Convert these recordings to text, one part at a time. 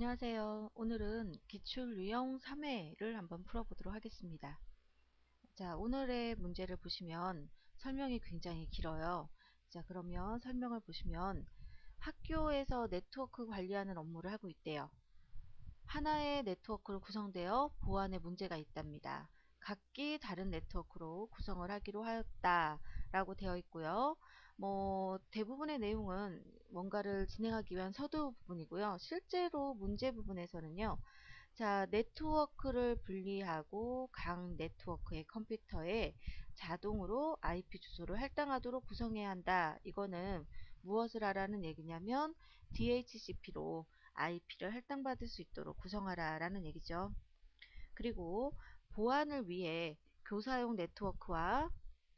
안녕하세요. 오늘은 기출 유형 3회를 한번 풀어보도록 하겠습니다. 자, 오늘의 문제를 보시면 설명이 굉장히 길어요. 자, 그러면 설명을 보시면 학교에서 네트워크 관리하는 업무를 하고 있대요. 하나의 네트워크로 구성되어 보안에 문제가 있답니다. 각기 다른 네트워크로 구성을 하기로 하였다 라고 되어 있고요. 대부분의 내용은 뭔가를 진행하기 위한 서두 부분이고요. 실제로 문제 부분에서는요. 자, 네트워크를 분리하고 각 네트워크의 컴퓨터에 자동으로 IP 주소를 할당하도록 구성해야 한다. 이거는 무엇을 하라는 얘기냐면 DHCP로 IP를 할당받을 수 있도록 구성하라 라는 얘기죠. 그리고 보안을 위해 교사용 네트워크와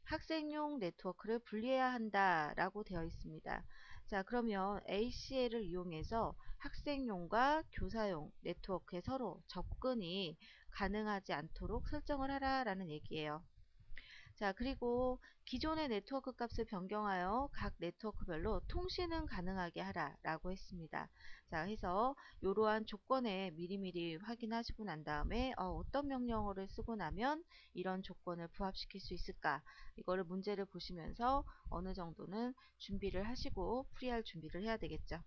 학생용 네트워크를 분리해야 한다 라고 되어 있습니다. 자, 그러면 ACL을 이용해서 학생용과 교사용 네트워크에 서로 접근이 가능하지 않도록 설정을 하라 라는 얘기예요. 자, 그리고 기존의 네트워크 값을 변경하여 각 네트워크별로 통신은 가능하게 하라 라고 했습니다. 자, 해서 이러한 조건에 미리미리 확인하시고 난 다음에 어떤 명령어를 쓰고 나면 이런 조건을 부합시킬 수 있을까, 이거를 문제를 보시면서 어느 정도는 준비를 하시고 풀이할 준비를 해야 되겠죠.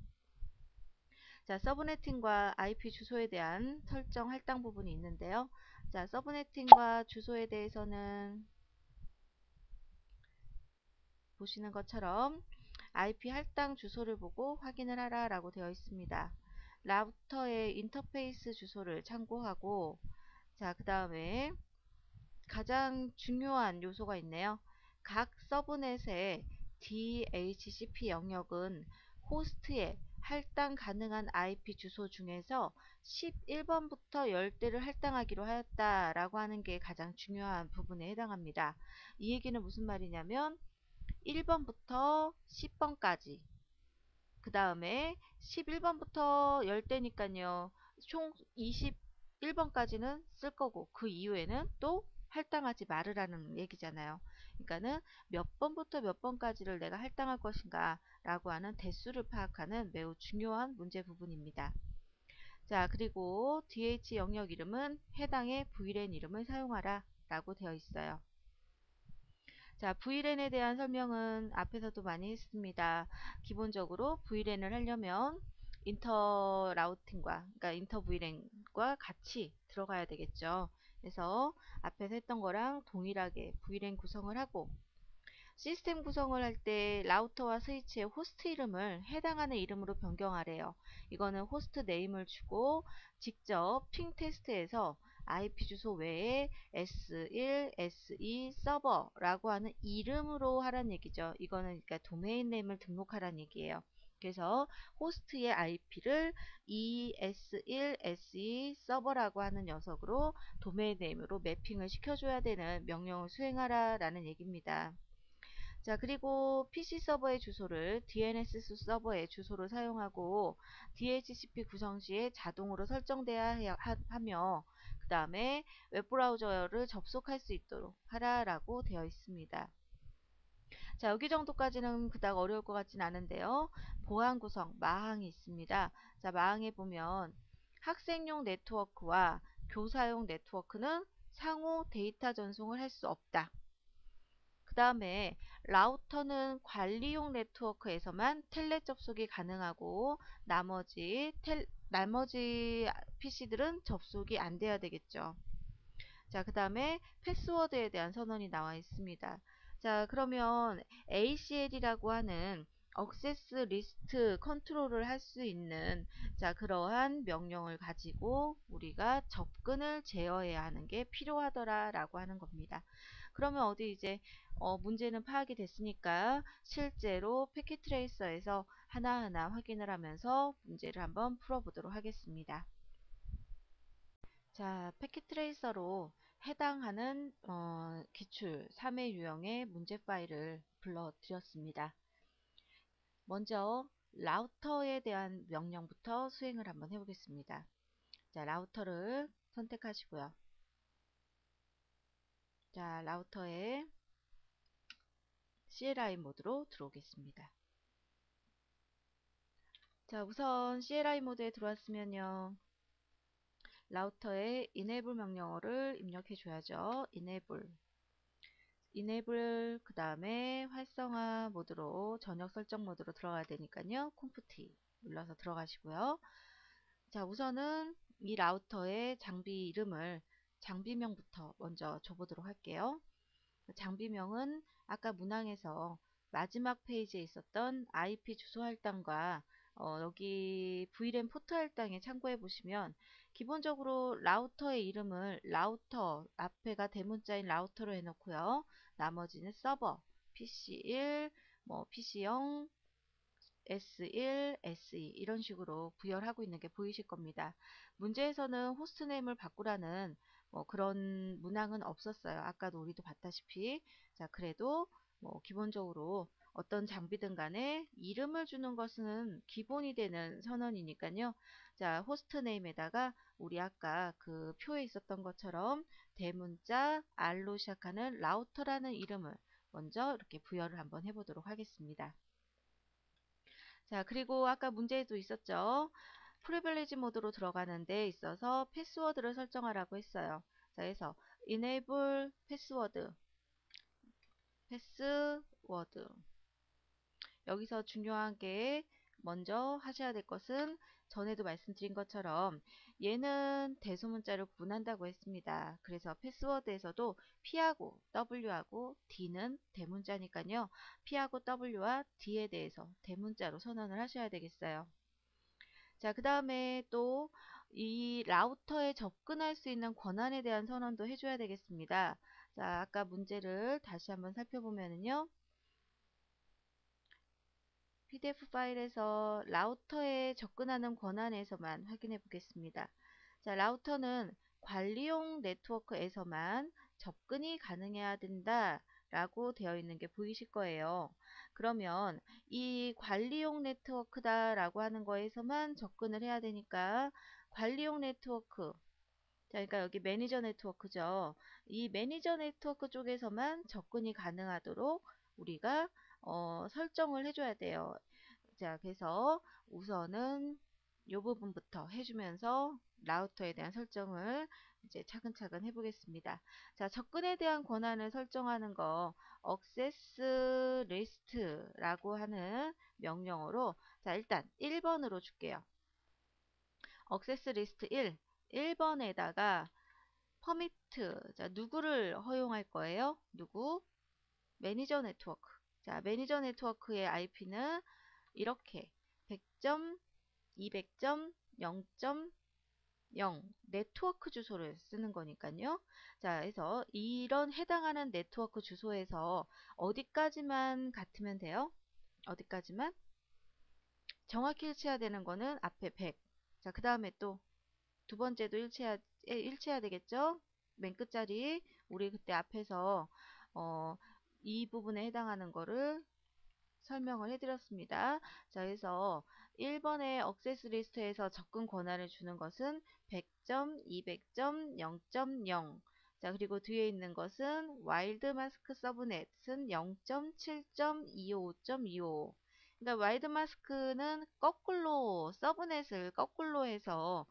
자, 서브네팅과 IP 주소에 대한 설정 할당 부분이 있는데요. 자, 서브네팅과 주소에 대해서는 보시는 것처럼 IP 할당 주소를 보고 확인을 하라 라고 되어 있습니다. 라우터의 인터페이스 주소를 참고하고, 자, 그 다음에 가장 중요한 요소가 있네요. 각 서브넷의 DHCP 영역은 호스트에 할당 가능한 IP 주소 중에서 11번부터 10대를 할당하기로 하였다라고 하는 게 가장 중요한 부분에 해당합니다. 이 얘기는 무슨 말이냐면 1번부터 10번까지, 그 다음에 11번부터 10대니까요. 총 21번까지는 쓸 거고 그 이후에는 또 할당하지 말으라는 얘기잖아요. 그러니까는 몇 번부터 몇 번까지를 내가 할당할 것인가 라고 하는 대수를 파악하는 매우 중요한 문제 부분입니다. 자, 그리고 DH 영역 이름은 해당의 VLAN 이름을 사용하라 라고 되어 있어요. 자, VLAN에 대한 설명은 앞에서도 많이 했습니다. 기본적으로 VLAN을 하려면 인터 라우팅과, 그러니까 인터 VLAN과 같이 들어가야 되겠죠. 그래서 앞에서 했던 거랑 동일하게 VLAN 구성을 하고, 시스템 구성을 할 때 라우터와 스위치의 호스트 이름을 해당하는 이름으로 변경하래요. 이거는 호스트 네임을 주고 직접 핑 테스트에서 IP 주소 외에 S1, S2 서버라고 하는 이름으로 하란 얘기죠. 이거는 그러니까 도메인 네임을 등록하란 얘기예요. 그래서 호스트의 IP를 ES1, SE 서버라고 하는 녀석으로 도메인 네임으로 매핑을 시켜줘야 되는 명령을 수행하라 라는 얘기입니다. 자, 그리고 PC 서버의 주소를 DNS 서버의 주소로 사용하고 DHCP 구성 시에 자동으로 설정돼야 하며, 그 다음에 웹브라우저를 접속할 수 있도록 하라라고 되어 있습니다. 자, 여기 정도까지는 그닥 어려울 것 같진 않은데요. 보안 구성, 마항이 있습니다. 자, 마항에 보면 학생용 네트워크와 교사용 네트워크는 상호 데이터 전송을 할 수 없다. 그 다음에 라우터는 관리용 네트워크에서만 텔넷 접속이 가능하고 나머지 PC들은 접속이 안 돼야 되겠죠. 자, 그 다음에 패스워드에 대한 선언이 나와 있습니다. 자, 그러면 ACL이라고 하는 액세스 리스트 컨트롤을 할 수 있는, 자, 그러한 명령을 가지고 우리가 접근을 제어해야 하는 게 필요하더라 라고 하는 겁니다. 그러면 어디 이제 문제는 파악이 됐으니까 실제로 패킷 트레이서에서 하나하나 확인을 하면서 문제를 한번 풀어보도록 하겠습니다. 자, 패킷 트레이서로 해당하는 기출 3회 유형의 문제 파일을 불러드렸습니다. 먼저 라우터에 대한 명령부터 수행을 한번 해보겠습니다. 자, 라우터를 선택하시고요. 자, 라우터에 CLI 모드로 들어오겠습니다. 자, 우선 CLI 모드에 들어왔으면요. 라우터에 enable 명령어를 입력해 줘야죠. enable 그 다음에 활성화 모드로 전역 설정 모드로 들어가야 되니까요. 콤프트 눌러서 들어가시고요. 자, 우선은 이 라우터의 장비 이름을 장비명부터 먼저 줘보도록 할게요. 장비명은 아까 문항에서 마지막 페이지에 있었던 IP 주소 할당과 여기 VLAN 포트 할당에 참고해 보시면 기본적으로 라우터의 이름을 라우터 앞에가 대문자인 라우터로 해놓고요. 나머지는 서버, PC1, 뭐 PC0, S1, SE 이런 식으로 부여하고 있는 게 보이실 겁니다. 문제에서는 호스트네임을 바꾸라는 뭐 그런 문항은 없었어요. 아까도 우리도 봤다시피. 자, 그래도 뭐 기본적으로 어떤 장비든 간에 이름을 주는 것은 기본이 되는 선언이니까요. 자, 호스트네임에다가 우리 아까 그 표에 있었던 것처럼 대문자 R로 시작하는 라우터라는 이름을 먼저 이렇게 부여를 한번 해보도록 하겠습니다. 자, 그리고 아까 문제에도 있었죠. 프리빌리지 모드로 들어가는 데 있어서 패스워드를 설정하라고 했어요. 자, 그래서 enable 패스워드. 여기서 중요한 게 먼저 하셔야 될 것은 전에도 말씀드린 것처럼 얘는 대소문자를 구분한다고 했습니다. 그래서 패스워드에서도 P하고 W하고 D는 대문자니까요. P하고 W와 D에 대해서 대문자로 선언을 하셔야 되겠어요. 자, 그 다음에 또 이 라우터에 접근할 수 있는 권한에 대한 선언도 해줘야 되겠습니다. 자, 아까 문제를 다시 한번 살펴보면요. PDF 파일에서 라우터에 접근하는 권한에서만 확인해 보겠습니다. 자, 라우터는 관리용 네트워크에서만 접근이 가능해야 된다 라고 되어 있는 게 보이실 거예요. 그러면 이 관리용 네트워크다 라고 하는 거에서만 접근을 해야 되니까 관리용 네트워크, 자, 그러니까 여기 매니저 네트워크죠. 이 매니저 네트워크 쪽에서만 접근이 가능하도록 우리가 설정을 해줘야 돼요. 자, 그래서 우선은 이 부분부터 해주면서 라우터에 대한 설정을 이제 차근차근 해보겠습니다. 자, 접근에 대한 권한을 설정하는 거 access list라고 하는 명령어로 자, 일단 1번으로 줄게요. access list 1번에다가 퍼미트, 자, 누구를 허용할 거예요? 누구? 매니저 네트워크. 자, 매니저 네트워크의 IP는 이렇게 100점, 200점, 0.0 네트워크 주소를 쓰는 거니까요. 자, 그래서 이런 해당하는 네트워크 주소에서 어디까지만 같으면 돼요? 어디까지만? 정확히 일치해야 되는 거는 앞에 100. 자, 그 다음에 또 두 번째도 일치해야 되겠죠? 맨 끝자리 우리 그때 앞에서 어, 이 부분에 해당하는 거를 설명을 해드렸습니다. 자, 그래서 1번의 억세스 리스트에서 접근 권한을 주는 것은 100점, 200점, 0.0. 자, 그리고 뒤에 있는 것은 와일드 마스크 서브넷은 0.7.255.25. 그러니까 와일드 마스크는 거꾸로 서브넷을 거꾸로 해서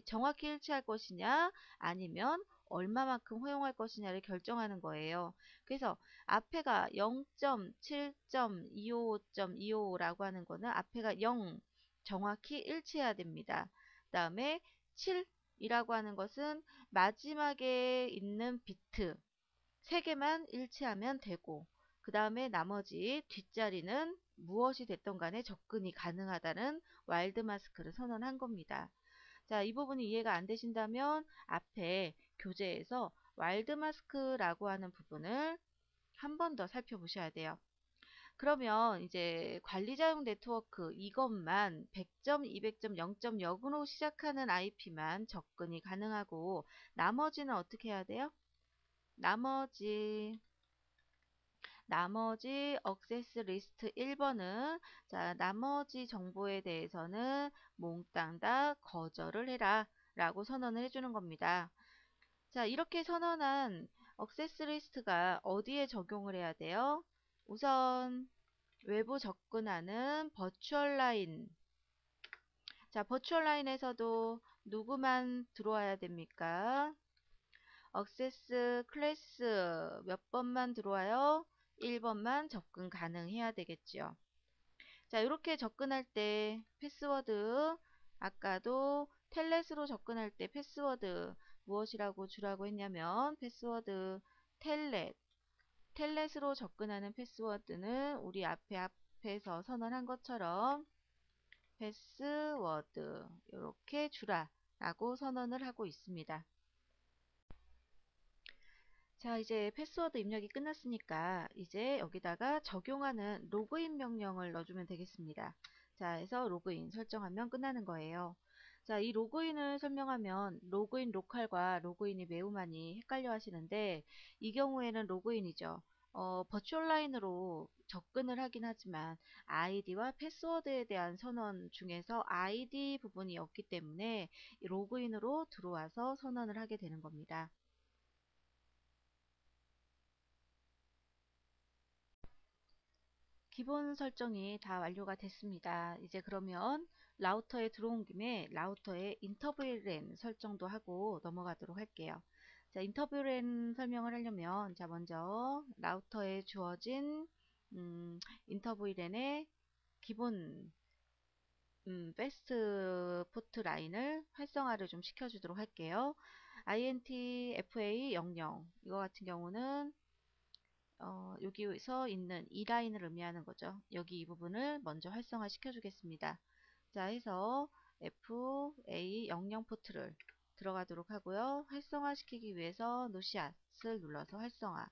정확히 일치할 것이냐 아니면 얼마만큼 허용할 것이냐를 결정하는 거예요. 그래서 앞에가 0.7.255.255라고 하는 거는 앞에가 0 정확히 일치해야 됩니다. 그 다음에 7이라고 하는 것은 마지막에 있는 비트 3개만 일치하면 되고 그 다음에 나머지 뒷자리는 무엇이 됐던 간에 접근이 가능하다는 와일드 마스크를 선언한 겁니다. 자, 이 부분이 이해가 안 되신다면 앞에 교재에서 와일드 마스크라고 하는 부분을 한 번 더 살펴보셔야 돼요. 그러면 이제 관리자용 네트워크 이것만 100점, 200점, 0.0으로 시작하는 IP만 접근이 가능하고 나머지는 어떻게 해야 돼요? 나머지 액세스 리스트 1번은 자, 나머지 정보에 대해서는 몽땅 다 거절을 해라 라고 선언을 해주는 겁니다. 자, 이렇게 선언한 액세스 리스트가 어디에 적용을 해야 돼요? 우선 외부 접근하는 버추얼 라인 자, 버추얼 라인에서도 누구만 들어와야 됩니까? 액세스 클래스 몇 번만 들어와요? 1번만 접근 가능해야 되겠죠. 자, 이렇게 접근할 때 패스워드, 아까도 텔넷으로 접근할 때 패스워드 무엇이라고 주라고 했냐면 패스워드 텔넷, 텔넷으로 접근하는 패스워드는 우리 앞에서 선언한 것처럼 패스워드 이렇게 주라 라고 선언을 하고 있습니다. 자, 이제 패스워드 입력이 끝났으니까 이제 여기다가 적용하는 로그인 명령을 넣어주면 되겠습니다. 자, 해서 로그인 설정하면 끝나는 거예요. 자, 이 로그인을 설명하면 로그인 로컬과 로그인이 매우 많이 헷갈려 하시는데 이 경우에는 로그인이죠. 버추얼 라인으로 접근을 하긴 하지만 아이디와 패스워드에 대한 선언 중에서 아이디 부분이 없기 때문에 로그인으로 들어와서 선언을 하게 되는 겁니다. 기본 설정이 다 완료가 됐습니다. 이제 그러면 라우터에 들어온 김에 라우터에 인터뷰랜 설정도 하고 넘어가도록 할게요. 자, 인터뷰랜 설명을 하려면 자, 먼저 라우터에 주어진 인터뷰랜의 기본 패스트 포트 라인을 활성화를 좀 시켜주도록 할게요. INT FA 00 이거 같은 경우는 여기서 있는 이 라인을 의미하는 거죠. 여기 이 부분을 먼저 활성화 시켜 주겠습니다. 자, 해서 FA00 포트를 들어가도록 하고요. 활성화 시키기 위해서 노시앗을 눌러서 활성화.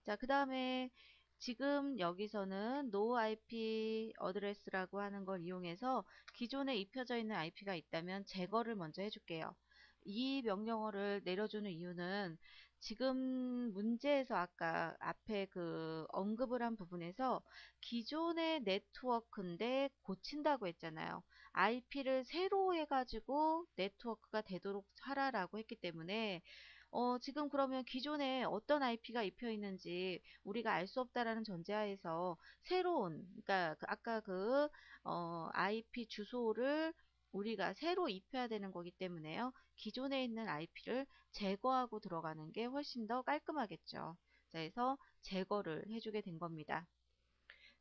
자, 그 다음에 지금 여기서는 no IP 어드레스라고 하는 걸 이용해서 기존에 입혀져 있는 IP가 있다면 제거를 먼저 해줄게요. 이 명령어를 내려주는 이유는 지금 문제에서 아까 앞에 그 언급을 한 부분에서 기존의 네트워크인데 고친다고 했잖아요. IP를 새로 해가지고 네트워크가 되도록 하라라고 했기 때문에 지금 그러면 기존에 어떤 IP가 입혀 있는지 우리가 알 수 없다라는 전제하에서 새로운, 그러니까 아까 그 IP 주소를 우리가 새로 입혀야 되는 거기 때문에요. 기존에 있는 IP를 제거하고 들어가는 게 훨씬 더 깔끔하겠죠. 자, 그래서 제거를 해주게 된 겁니다.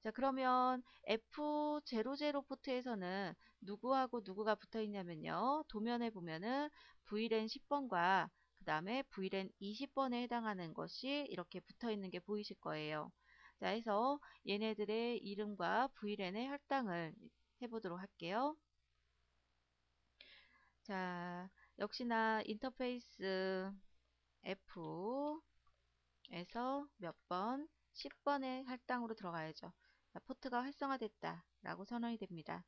자, 그러면 F00 포트에서는 누구하고 누구가 붙어 있냐면요. 도면에 보면은 VLAN 10번과 그 다음에 VLAN 20번에 해당하는 것이 이렇게 붙어 있는 게 보이실 거예요. 자, 해서 얘네들의 이름과 VLAN의 할당을 해보도록 할게요. 자, 역시나 인터페이스 F에서 몇 번? 10번의 할당으로 들어가야죠. 자, 포트가 활성화됐다 라고 선언이 됩니다.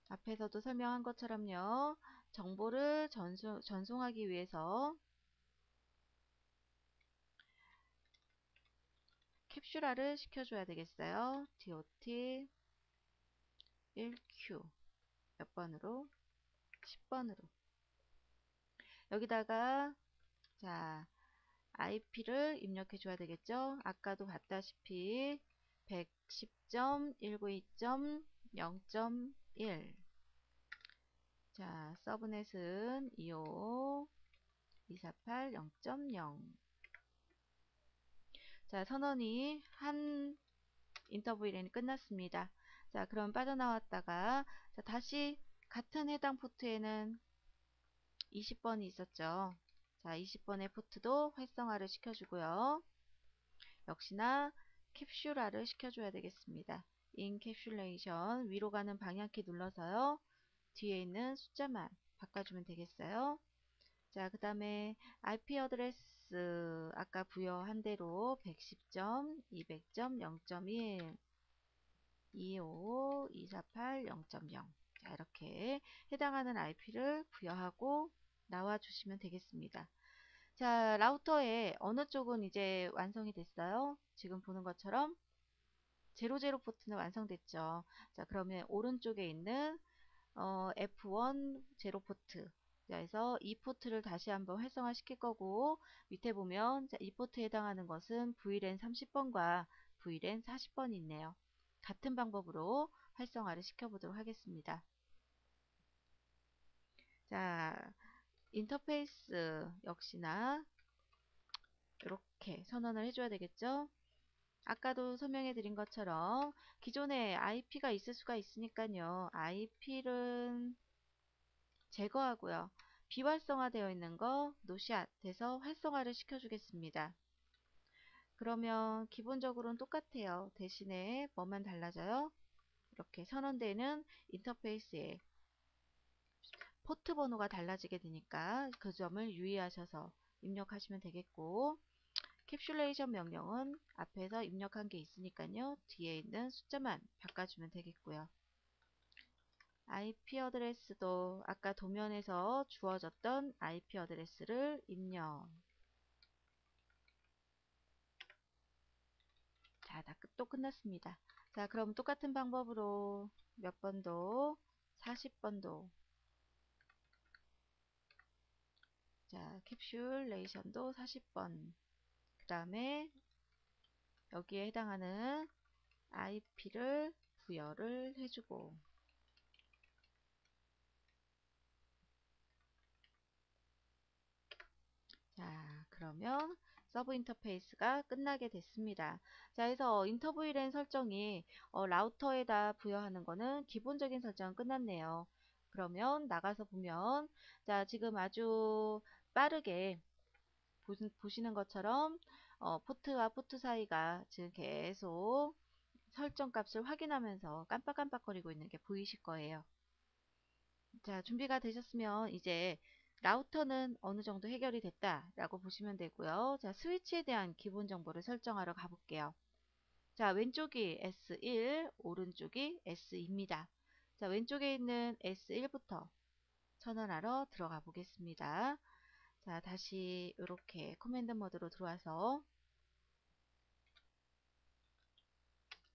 앞에서도 설명한 것처럼요. 정보를 전송하기 위해서 캡슐화를 시켜줘야 되겠어요. DOT 1Q 몇 번으로? 10번으로. 여기다가 자 IP를 입력해 줘야 되겠죠. 아까도 봤다시피 110.192.0.1 자, 서브넷은 25 248 0.0 자, 선언이 한 인터뷰일이 끝났습니다. 자, 그럼 빠져나왔다가 자, 다시 같은 해당 포트에는 20번이 있었죠. 자, 20번의 포트도 활성화를 시켜주고요. 역시나 캡슐화를 시켜줘야 되겠습니다. 인캡슐레이션 위로 가는 방향키 눌러서요. 뒤에 있는 숫자만 바꿔주면 되겠어요. 자, 그 다음에 IP 어드레스 아까 부여한 대로 110점, 200점, 0.1, 255, 248, 0.0 자, 이렇게 해당하는 IP를 부여하고 나와주시면 되겠습니다. 자, 라우터의 어느 쪽은 이제 완성이 됐어요. 지금 보는 것처럼 00 포트는 완성됐죠. 자, 그러면 오른쪽에 있는 F1 제로 포트. 자, 그래서 이 포트를 다시 한번 활성화 시킬 거고 밑에 보면 자, 이 포트에 해당하는 것은 VLAN 30번과 VLAN 40번이 있네요. 같은 방법으로 활성화를 시켜보도록 하겠습니다. 자, 인터페이스 역시나 이렇게 선언을 해줘야 되겠죠. 아까도 설명해 드린 것처럼 기존에 IP가 있을 수가 있으니까요. IP를 제거하고요. 비활성화되어 있는 거 노샷 돼서 활성화를 시켜주겠습니다. 그러면 기본적으로는 똑같아요. 대신에 뭐만 달라져요? 이렇게 선언되는 인터페이스에 포트 번호가 달라지게 되니까 그 점을 유의하셔서 입력하시면 되겠고, 캡슐레이션 명령은 앞에서 입력한 게 있으니까요. 뒤에 있는 숫자만 바꿔주면 되겠고요. IP 어드레스도 아까 도면에서 주어졌던 IP 어드레스를 입력. 자, 또 끝났습니다. 자, 그럼 똑같은 방법으로 몇 번도 40번도 자, 캡슐레이션도 40번 그 다음에 여기에 해당하는 IP를 부여를 해주고 자, 그러면 서브 인터페이스가 끝나게 됐습니다. 자, 그래서 인터브이랜 설정이 라우터에다 부여하는 거는 기본적인 설정은 끝났네요. 그러면 나가서 보면 자, 지금 아주 빠르게 보시는 것처럼 포트와 포트 사이가 지금 계속 설정 값을 확인하면서 깜빡깜빡거리고 있는 게 보이실 거예요. 자, 준비가 되셨으면 이제 라우터는 어느 정도 해결이 됐다라고 보시면 되고요. 자, 스위치에 대한 기본 정보를 설정하러 가볼게요. 자, 왼쪽이 S1, 오른쪽이 S2입니다. 자, 왼쪽에 있는 S1부터 선언하러 들어가 보겠습니다. 자, 다시 이렇게 커맨드 모드로 들어와서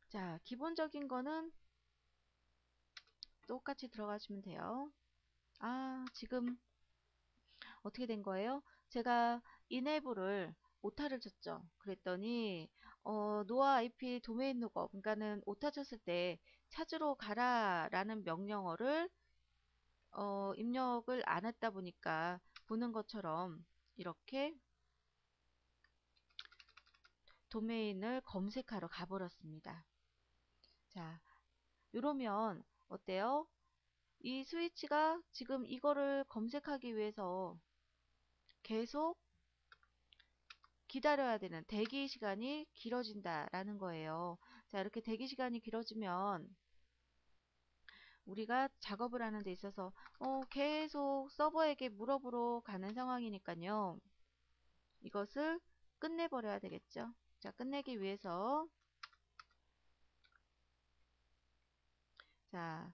자, 기본적인 거는 똑같이 들어가시면 돼요. 아, 지금 어떻게 된 거예요? 제가 enable을 오타를 쳤죠. 그랬더니 노아 IP 도메인 룩업 그러니까는 오타 쳤을 때 찾으러 가라라는 명령어를 입력을 안 했다 보니까 보는 것처럼 이렇게 도메인을 검색하러 가버렸습니다. 자, 이러면 어때요? 이 스위치가 지금 이거를 검색하기 위해서 계속 기다려야 되는 대기 시간이 길어진다라는 거예요. 자, 이렇게 대기 시간이 길어지면 우리가 작업을 하는 데 있어서 계속 서버에게 물어보러 가는 상황이니까요. 이것을 끝내버려야 되겠죠. 자, 끝내기 위해서 자,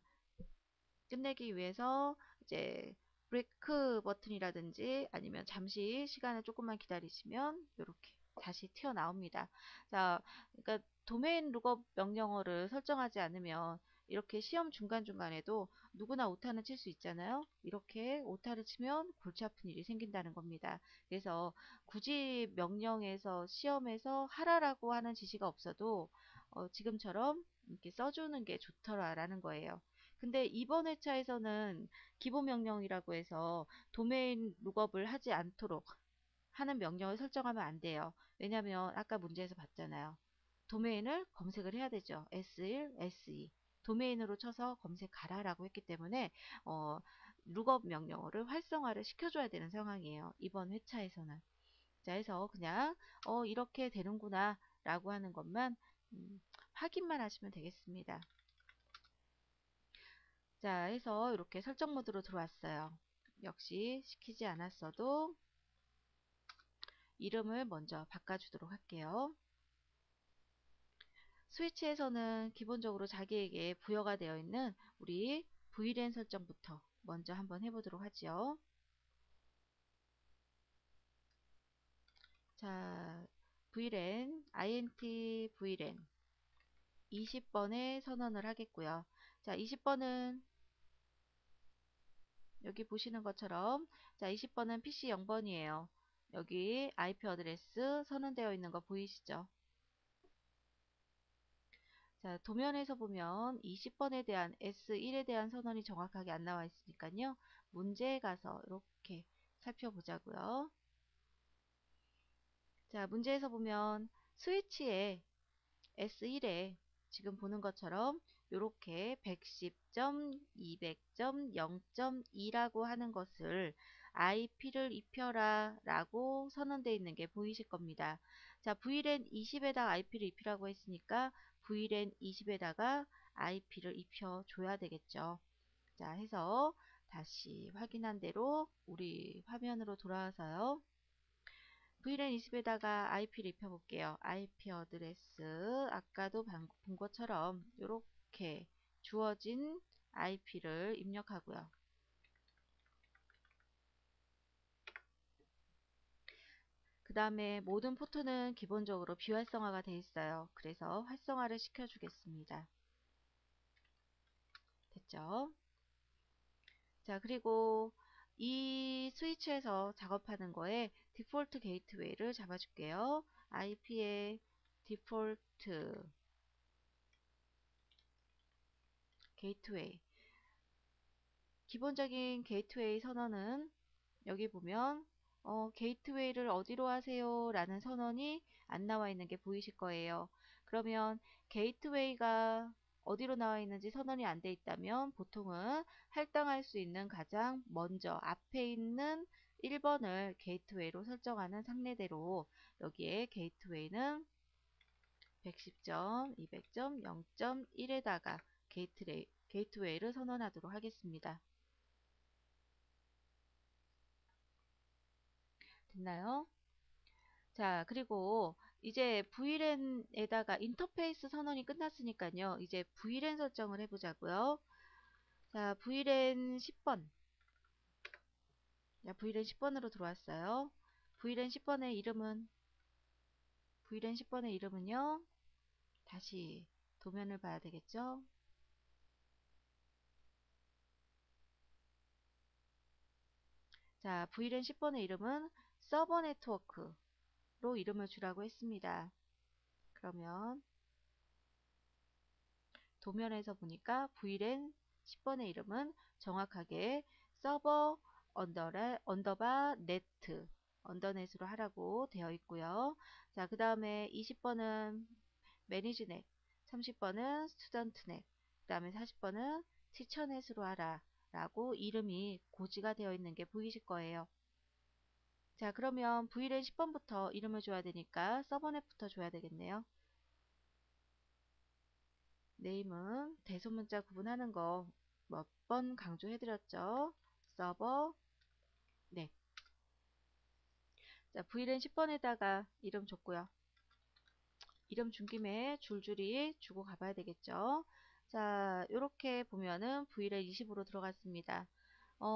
끝내기 위해서 이제 브레이크 버튼이라든지 아니면 잠시 시간을 조금만 기다리시면 이렇게 다시 튀어나옵니다. 자, 그러니까 도메인 룩업 명령어를 설정하지 않으면 이렇게 시험 중간중간에도 누구나 오타는 칠 수 있잖아요. 이렇게 오타를 치면 골치 아픈 일이 생긴다는 겁니다. 그래서 굳이 명령에서 시험에서 하라라고 하는 지시가 없어도 지금처럼 이렇게 써주는 게 좋더라라는 거예요. 근데 이번 회차에서는 기본 명령이라고 해서 도메인 룩업을 하지 않도록 하는 명령을 설정하면 안 돼요. 왜냐면 아까 문제에서 봤잖아요. 도메인을 검색을 해야 되죠. S1, S2 도메인으로 쳐서 검색하라 라고 했기 때문에 룩업 명령어를 활성화를 시켜줘야 되는 상황이에요. 이번 회차에서는. 자, 해서 그냥 이렇게 되는구나 라고 하는 것만 확인만 하시면 되겠습니다. 자, 해서 이렇게 설정 모드로 들어왔어요. 역시 시키지 않았어도 이름을 먼저 바꿔주도록 할게요. 스위치에서는 기본적으로 자기에게 부여가 되어 있는 우리 VLAN 설정부터 먼저 한번 해보도록 하죠. 자, VLAN, INT VLAN 20번에 선언을 하겠고요. 자, 20번은 여기 보시는 것처럼 자, 20번은 PC 0번이에요. 여기 IP 어드레스 선언되어 있는 거 보이시죠? 자, 도면에서 보면 20번에 대한 S1에 대한 선언이 정확하게 안 나와 있으니까요. 문제에 가서 이렇게 살펴보자고요. 자, 문제에서 보면 스위치에 S1에 지금 보는 것처럼 이렇게 110점, 200점, 0.2라고 하는 것을 IP를 입혀라 라고 선언되어 있는 게 보이실 겁니다. 자, VLAN 20에다가 IP를 입히라고 했으니까 VLAN 20에다가 IP를 입혀줘야 되겠죠. 자, 해서 다시 확인한 대로 우리 화면으로 돌아와서요. VLAN 20에다가 IP를 입혀볼게요. IP 어드레스 아까도 본 것처럼 이렇게 주어진 IP를 입력하고요. 그 다음에 모든 포트는 기본적으로 비활성화가 되어 있어요. 그래서 활성화를 시켜주겠습니다. 됐죠? 자, 그리고 이 스위치에서 작업하는 거에 디폴트 게이트웨이를 잡아줄게요. IP의 디폴트 게이트웨이. 기본적인 게이트웨이 선언은 여기 보면 게이트웨이를 어디로 하세요 라는 선언이 안 나와 있는 게 보이실 거예요. 그러면 게이트웨이가 어디로 나와 있는지 선언이 안 돼 있다면 보통은 할당할 수 있는 가장 먼저 앞에 있는 1번을 게이트웨이로 설정하는 상례대로 여기에 게이트웨이는 110점, 200점, 0.1에다가 게이트웨이를 선언하도록 하겠습니다. 됐나요? 자, 그리고 이제 VLAN에다가 인터페이스 선언이 끝났으니까요. 이제 VLAN 설정을 해보자고요. 자, VLAN 10번. 자, VLAN 10번으로 들어왔어요. VLAN 10번의 이름은요. 다시 도면을 봐야 되겠죠. 자, VLAN 10번의 이름은 서버 네트워크로 이름을 주라고 했습니다. 그러면 도면에서 보니까 VLAN 10번의 이름은 정확하게 서버 언더바 네트 언더넷으로 하라고 되어 있고요. 자, 그 다음에 20번은 매니지넷, 30번은 스튜던트넷, 그 다음에 40번은 티처넷으로 하라 라고 이름이 고지가 되어 있는 게 보이실 거예요. 자, 그러면 VLAN 10번부터 이름을 줘야 되니까 서버넷부터 줘야 되겠네요. 네임은 대소문자 구분하는 거 몇 번 강조해드렸죠. 서버 네. 자, VLAN 10번에다가 이름 줬고요. 이름 준 김에 줄줄이 주고 가봐야 되겠죠. 자, 이렇게 보면은 VLAN 20으로 들어갔습니다.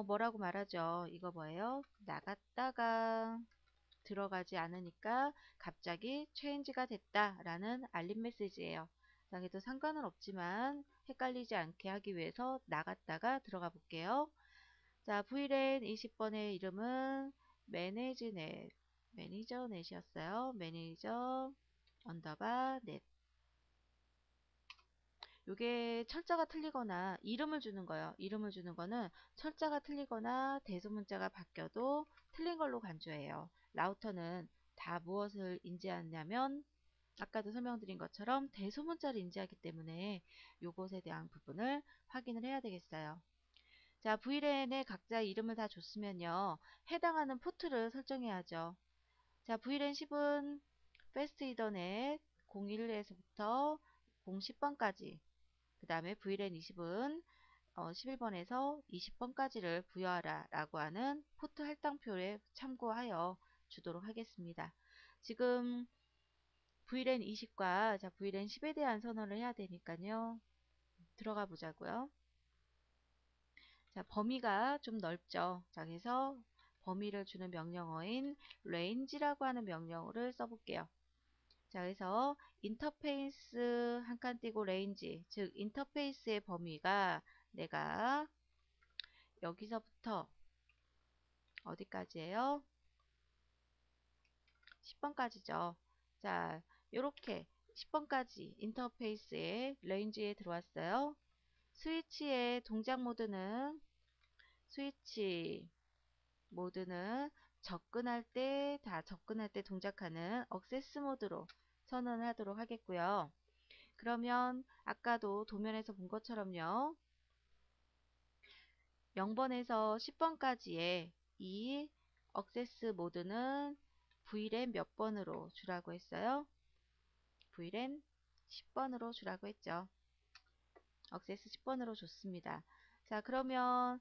뭐라고 말하죠? 이거 뭐예요? 나갔다가 들어가지 않으니까 갑자기 체인지가 됐다라는 알림 메시지예요. 자, 그래도 상관은 없지만 헷갈리지 않게 하기 위해서 나갔다가 들어가 볼게요. 자, VLAN 20번의 이름은 매니저 넷이었어요. 매니저 언더바 넷. 요게 철자가 틀리거나 이름을 주는 거예요. 이름을 주는 거는 철자가 틀리거나 대소문자가 바뀌어도 틀린 걸로 간주해요. 라우터는 다 무엇을 인지하냐면 아까도 설명드린 것처럼 대소문자를 인지하기 때문에 요것에 대한 부분을 확인을 해야 되겠어요. 자, VLAN에 각자 이름을 다 줬으면요. 해당하는 포트를 설정해야죠. 자, VLAN 10은 패스트 이더넷 01에서부터 010번까지 그 다음에 VLAN 20은 11번에서 20번까지를 부여하라 라고 하는 포트 할당표에 참고하여 주도록 하겠습니다. 지금 VLAN 20과 자, VLAN 10에 대한 선언을 해야 되니까요. 들어가 보자고요. 자, 범위가 좀 넓죠. 자, 그래서 범위를 주는 명령어인 range라고 하는 명령어를 써볼게요. 자, 그래서 인터페이스 한 칸 띄고 range, 즉 인터페이스의 범위가 내가 여기서부터 어디까지예요? 10번까지죠. 자, 요렇게 10번까지 인터페이스의 레인지에 들어왔어요. 스위치 모드는 접근할 때 동작하는 억세스 모드로 선언하도록 하겠고요. 그러면 아까도 도면에서 본 것처럼요. 0번에서 10번까지의 이 억세스 모드는 VLAN 몇 번으로 주라고 했어요? VLAN 10번으로 주라고 했죠. 억세스 10번으로 줬습니다. 자, 그러면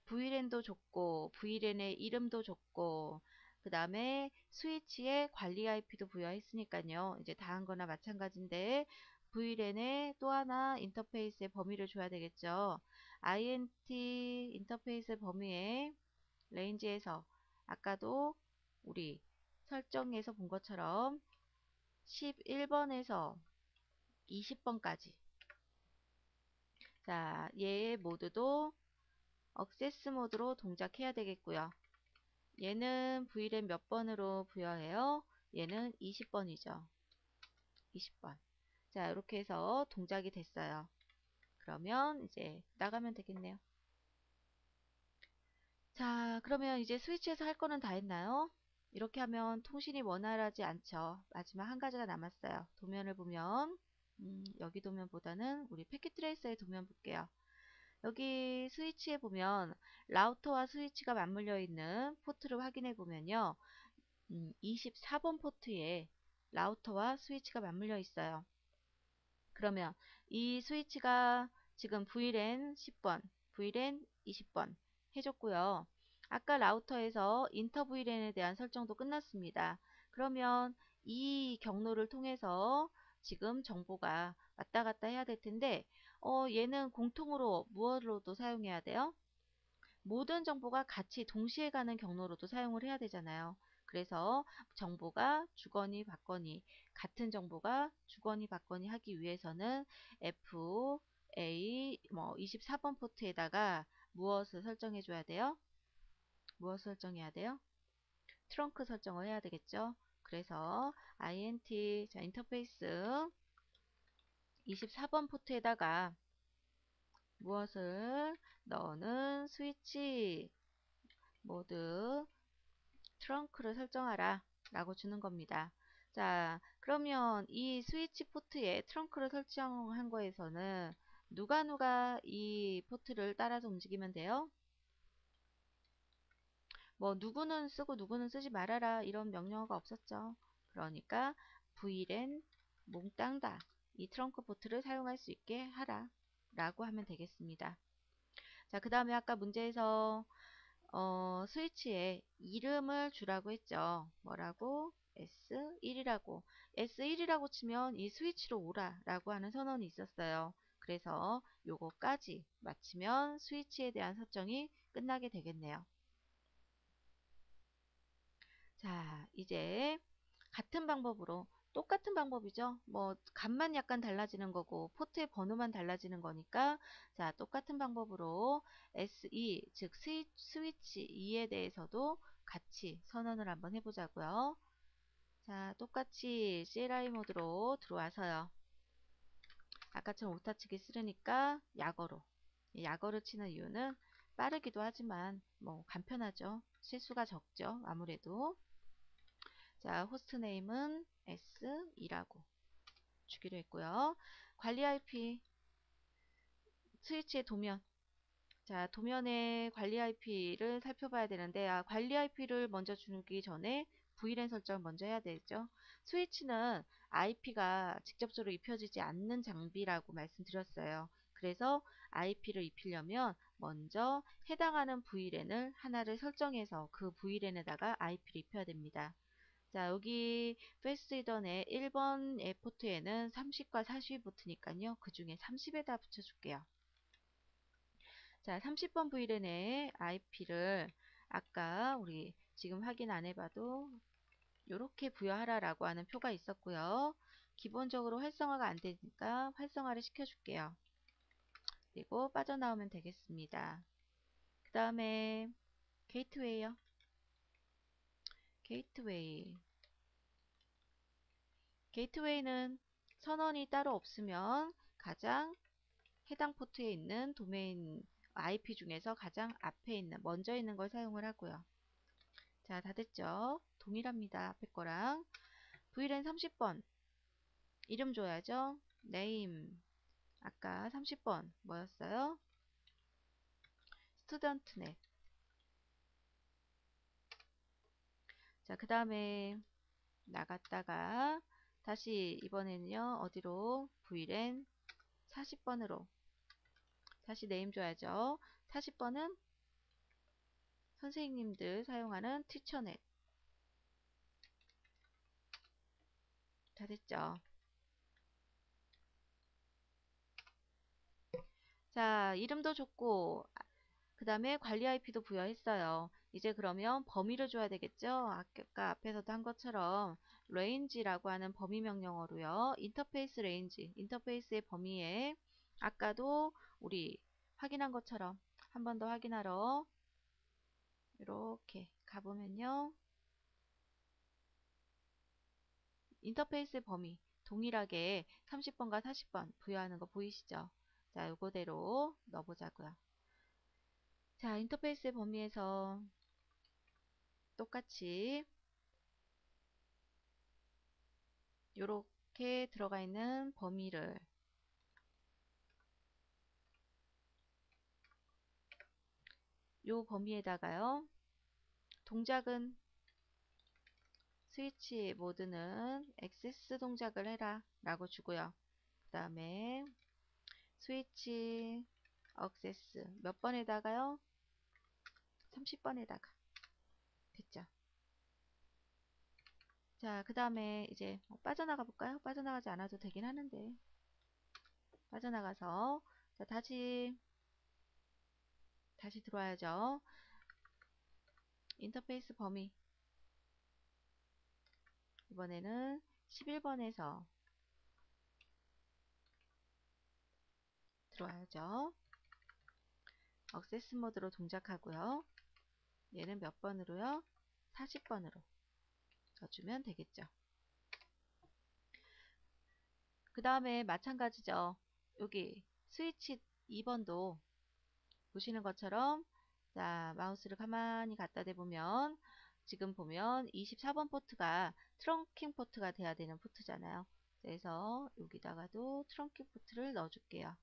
VLAN도 줬고 VLAN의 이름도 줬고 그 다음에 스위치에 관리 IP도 부여했으니까요. 이제 다 한 거나 마찬가지인데 VLAN에 또 하나 인터페이스의 범위를 줘야 되겠죠. INT 인터페이스 범위의 레인지에서 아까도 우리 설정에서 본 것처럼 11번에서 20번까지 자, 얘 모두도 억세스 모드로 동작해야 되겠고요. 얘는 VLAN 몇 번으로 부여해요? 얘는 20번이죠. 20번. 자, 이렇게 해서 동작이 됐어요. 그러면 이제 나가면 되겠네요. 자, 그러면 이제 스위치에서 할 거는 다 했나요? 이렇게 하면 통신이 원활하지 않죠. 마지막 한 가지가 남았어요. 도면을 보면 여기 도면보다는 우리 패킷 트레이서의 도면 볼게요. 여기 스위치에 보면 라우터와 스위치가 맞물려 있는 포트를 확인해 보면요. 24번 포트에 라우터와 스위치가 맞물려 있어요. 그러면 이 스위치가 지금 VLAN 10번, VLAN 20번 해줬고요. 아까 라우터에서 인터 VLAN에 대한 설정도 끝났습니다. 그러면 이 경로를 통해서 지금 정보가 왔다 갔다 해야 될 텐데 얘는 공통으로 무엇으로도 사용해야 돼요? 모든 정보가 같이 동시에 가는 경로로도 사용을 해야 되잖아요. 그래서 정보가 주거니 받거니 같은 정보가 주거니 받거니 하기 위해서는 FA 24번 포트에다가 무엇을 설정해 줘야 돼요? 무엇을 설정해야 돼요? 트렁크 설정을 해야 되겠죠. 그래서 INT 자, 인터페이스 24번 포트에다가 무엇을 너는 스위치 모드 트렁크를 설정하라 라고 주는 겁니다. 자, 그러면 이 스위치 포트에 트렁크를 설정한 거에서는 누가 이 포트를 따라서 움직이면 돼요? 뭐 누구는 쓰고 누구는 쓰지 말아라 이런 명령어가 없었죠. 그러니까 VLAN 몽땅 다 이 트렁크 포트를 사용할 수 있게 하라 라고 하면 되겠습니다. 자, 그 다음에 아까 문제에서 스위치에 이름을 주라고 했죠. 뭐라고? S1이라고. S1이라고 치면 이 스위치로 오라 라고 하는 선언이 있었어요. 그래서 요거까지 마치면 스위치에 대한 설정이 끝나게 되겠네요. 자, 이제 같은 방법으로 똑같은 방법이죠. 뭐 값만 약간 달라지는 거고 포트의 번호만 달라지는 거니까 자, 똑같은 방법으로 SE 즉 스위치 2에 대해서도 같이 선언을 한번 해보자고요. 자, 똑같이 CLI 모드로 들어와서요. 아까처럼 오타치기 싫으니까 약어를 치는 이유는 빠르기도 하지만 뭐 간편하죠. 실수가 적죠. 아무래도 자, 호스트 네임은 S2라고 주기로 했고요. 관리 IP 스위치의 도면. 자, 도면의 관리 IP를 살펴봐야 되는데 관리 IP를 먼저 주기 전에 VLAN 설정을 먼저 해야 되죠. 스위치는 IP가 직접적으로 입혀지지 않는 장비라고 말씀드렸어요. 그래서 IP를 입히려면 먼저 해당하는 VLAN을 하나를 설정해서 그 VLAN에다가 IP를 입혀야 됩니다. 자, 여기 패스트리던의 1번 포트에는 30과 40이 붙으니까요. 그 중에 30에다 붙여줄게요. 자, 30번 VLAN의 IP를 아까 우리 지금 확인 안 해봐도 이렇게 부여하라라고 하는 표가 있었고요. 기본적으로 활성화가 안 되니까 활성화를 시켜줄게요. 그리고 빠져나오면 되겠습니다. 그 다음에 게이트웨이요. 게이트웨이는 선언이 따로 없으면 가장 해당 포트에 있는 도메인 IP 중에서 가장 앞에 있는 먼저 있는 걸 사용을 하고요. 자, 다 됐죠? 동일합니다. 앞에 거랑. VLAN 30번 이름 줘야죠. name 아까 30번 뭐였어요? studentnet. 자, 그 다음에 나갔다가 다시 이번에는요 어디로? VLAN 40번으로 다시 네임 줘야죠. 40번은 선생님들 사용하는 티처넷. 다 됐죠? 자, 이름도 줬고 그 다음에 관리 IP도 부여했어요. 이제 그러면 범위를 줘야 되겠죠? 아까 앞에서도 한 것처럼 range라고 하는 범위 명령어로요. 인터페이스 range, 인터페이스의 범위에 아까도 우리 확인한 것처럼 한 번 더 확인하러 이렇게 가보면요. 인터페이스의 범위 동일하게 30번과 40번 부여하는 거 보이시죠? 자, 요거대로 넣어보자고요. 자, 인터페이스의 범위에서 똑같이 요렇게 들어가 있는 범위를 요 범위에다가요. 동작은 스위치 모드는 액세스 동작을 해라 라고 주고요. 그 다음에 스위치 액세스 몇 번에다가요? 30번에다가 됐죠. 자, 그 다음에 이제 빠져나가 볼까요? 빠져나가지 않아도 되긴 하는데 빠져나가서 자, 다시 들어와야죠. 인터페이스 범위 이번에는 11번에서 들어와야죠. 액세스 모드로 동작하고요. 얘는 몇 번으로요? 40번으로 써주면 되겠죠. 그 다음에 마찬가지죠. 여기 스위치 2번도 보시는 것처럼 자, 마우스를 가만히 갖다 대보면 지금 보면 24번 포트가 트렁킹 포트가 돼야 되는 포트잖아요. 그래서 여기다가도 트렁킹 포트를 넣어줄게요.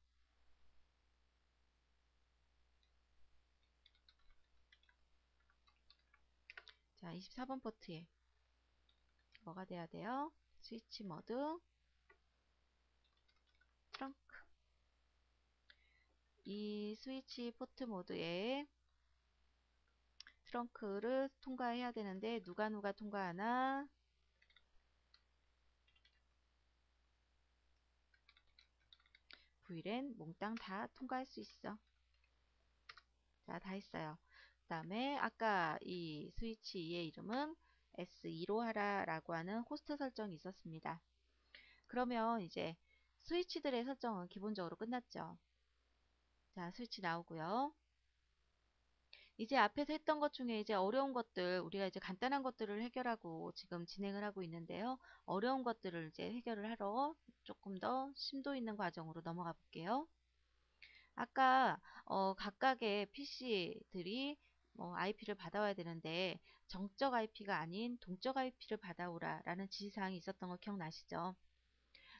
자, 24번 포트에 뭐가 돼야 돼요? 스위치 모드 트렁크. 이 스위치 포트 모드에 트렁크를 통과해야 되는데 누가 통과하나? VLAN 몽땅 다 통과할 수 있어. 자, 다 했어요. 그 다음에 아까 이 스위치 2의 이름은 S2로 하라 라고 하는 호스트 설정이 있었습니다. 그러면 이제 스위치들의 설정은 기본적으로 끝났죠. 자, 스위치 나오고요. 이제 앞에서 했던 것 중에 이제 어려운 것들, 우리가 이제 간단한 것들을 해결하고 지금 진행을 하고 있는데요. 어려운 것들을 이제 해결을 하러 조금 더 심도 있는 과정으로 넘어가 볼게요. 아까 각각의 PC들이 IP를 받아와야 되는데 정적 IP가 아닌 동적 IP를 받아오라 라는 지시사항이 있었던 거 기억나시죠?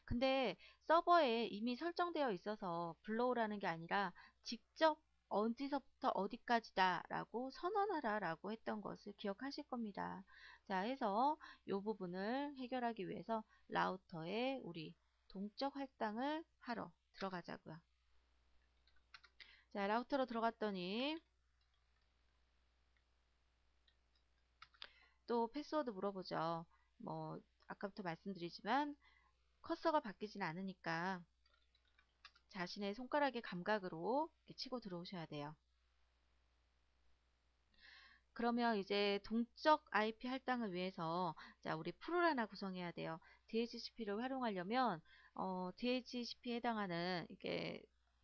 근데 서버에 이미 설정되어 있어서 불러오라는 게 아니라 직접 어디서부터 어디까지다 라고 선언하라 라고 했던 것을 기억하실 겁니다. 자, 해서 이 부분을 해결하기 위해서 라우터에 우리 동적 할당을 하러 들어가자고요. 자, 라우터로 들어갔더니 또 패스워드 물어보죠. 뭐 아까부터 말씀드리지만 커서가 바뀌진 않으니까 자신의 손가락의 감각으로 이렇게 치고 들어오셔야 돼요. 그러면 이제 동적 IP 할당을 위해서 자, 우리 풀을 하나 구성해야 돼요. DHCP를 활용하려면 DHCP에 해당하는 이게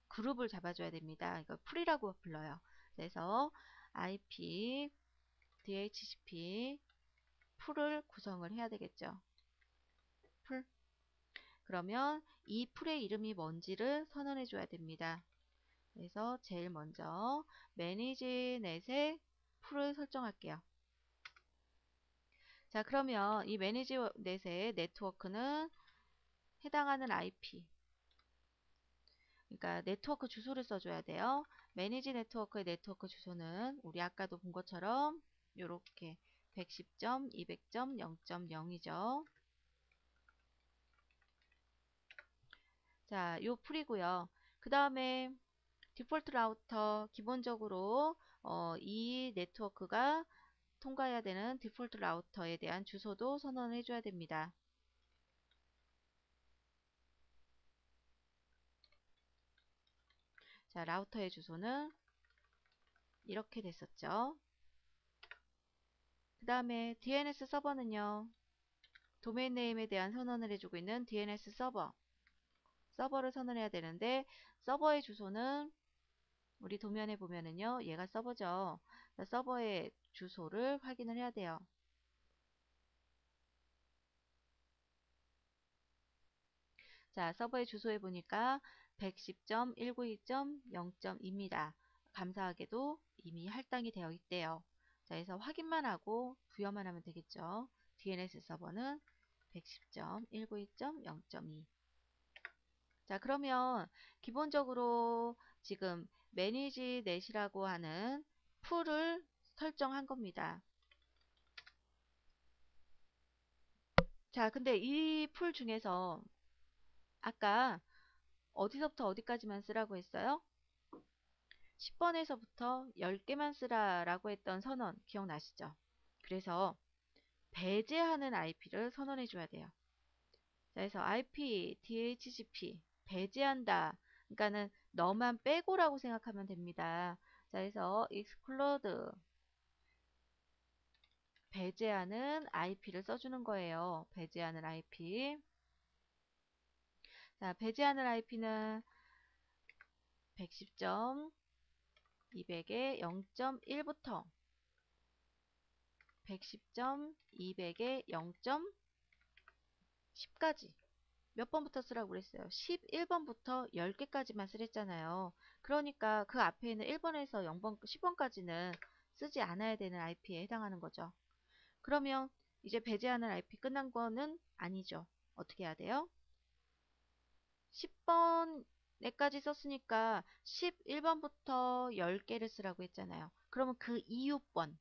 그룹을 잡아줘야 됩니다. 이거 풀이라고 불러요. 그래서 IP DHCP 풀을 구성을 해야 되겠죠. 풀. 그러면 이 풀의 이름이 뭔지를 선언해 줘야 됩니다. 그래서 제일 먼저 매니지넷의 풀을 설정할게요. 자, 그러면 이 매니지넷의 네트워크는 해당하는 IP, 그러니까 네트워크 주소를 써줘야 돼요. 매니지 네트워크의 네트워크 주소는 우리 아까도 본 것처럼 이렇게 110점, 200점, 0.0이죠. 자, 요 풀이고요. 그 다음에 디폴트 라우터 기본적으로 이 네트워크가 통과해야 되는 디폴트 라우터에 대한 주소도 선언해 줘야 됩니다. 자, 라우터의 주소는 이렇게 됐었죠. 그 다음에 DNS 서버는요. 도메인 네임에 대한 선언을 해주고 있는 DNS 서버를 선언해야 되는데, 서버의 주소는 우리 도면에 보면은요, 얘가 서버죠. 서버의 주소를 확인을 해야 돼요. 자, 서버의 주소에 보니까 110.192.0.2입니다. 감사하게도 이미 할당이 되어 있대요. 자, 그래서 확인만 하고 부여만 하면 되겠죠. DNS 서버는 110.192.0.2. 자, 그러면 기본적으로 지금 매니지 넷이라고 하는 풀을 설정한 겁니다. 자, 근데 이 풀 중에서 아까 어디서부터 어디까지만 쓰라고 했어요? 10번에서부터 10개만 쓰라라고 했던 선언 기억나시죠? 그래서 배제하는 IP를 선언해 줘야 돼요. 자, 그래서 IP, DHCP 배제한다. 그러니까는 너만 빼고라고 생각하면 됩니다. 자, 그래서 exclude 배제하는 IP를 써주는 거예요. 배제하는 IP. 자, 배제하는 IP는 110점, 200에 0.1부터 110점, 200에 0.10까지 몇 번부터 쓰라고 그랬어요? 11번부터 10개까지만 쓰랬잖아요. 그러니까 그 앞에 있는 1번에서 0번, 10번까지는 쓰지 않아야 되는 IP에 해당하는 거죠. 그러면 이제 배제하는 IP 끝난 거는 아니죠. 어떻게 해야 돼요? 10번에까지 썼으니까 11번부터 10개를 쓰라고 했잖아요. 그러면 그 이후 번,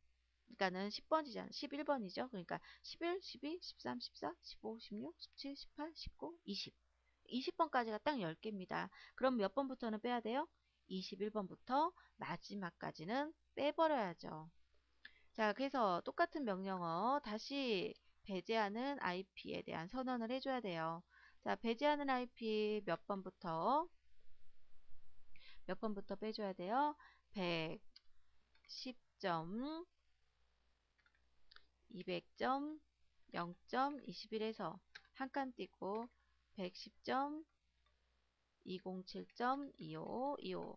그러니까는 10번이잖아요. 11번이죠. 그러니까 11, 12, 13, 14, 15, 16, 17, 18, 19, 20. 20번까지가 딱 10개입니다. 그럼 몇 번부터는 빼야 돼요? 21번부터 마지막까지는 빼버려야죠. 자, 그래서 똑같은 명령어 다시 배제하는 IP에 대한 선언을 해줘야 돼요. 자, 배제하는 IP 몇 번부터 빼줘야 돼요? 110점, 200점, 0.21에서 한 칸 띄고 110점, 207.2525.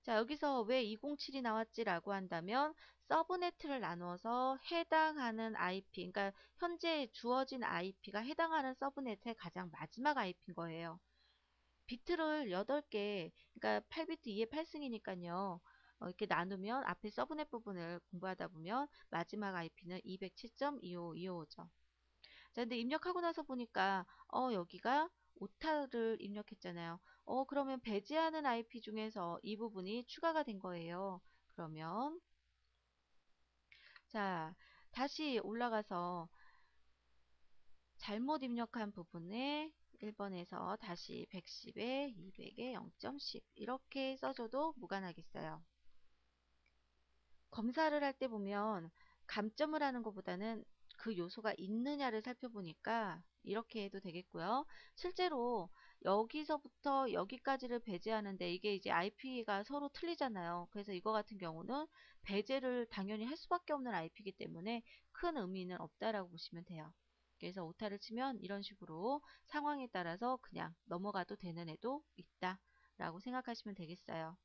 자, 여기서 왜 207이 나왔지 라고 한다면 서브네트를 나누어서 해당하는 IP, 그러니까 현재 주어진 IP가 해당하는 서브네트의 가장 마지막 IP인 거예요. 비트를 8개, 그러니까 8비트 2의 8승이니까요. 이렇게 나누면 앞에 서브넷 부분을 공부하다 보면 마지막 IP는 207.2525죠. 자, 근데 입력하고 나서 보니까 여기가 오타를 입력했잖아요. 그러면 배제하는 IP 중에서 이 부분이 추가가 된 거예요. 그러면 자, 다시 올라가서 잘못 입력한 부분에 1번에서 다시 110에 200에 0.10 이렇게 써줘도 무관하겠어요. 검사를 할 때 보면 감점을 하는 것보다는 그 요소가 있느냐를 살펴보니까 이렇게 해도 되겠고요. 실제로 여기서부터 여기까지를 배제하는데 이게 이제 IP가 서로 틀리잖아요. 그래서 이거 같은 경우는 배제를 당연히 할 수밖에 없는 IP이기 때문에 큰 의미는 없다라고 보시면 돼요. 그래서 오타를 치면 이런 식으로 상황에 따라서 그냥 넘어가도 되는 애도 있다 라고 생각하시면 되겠어요.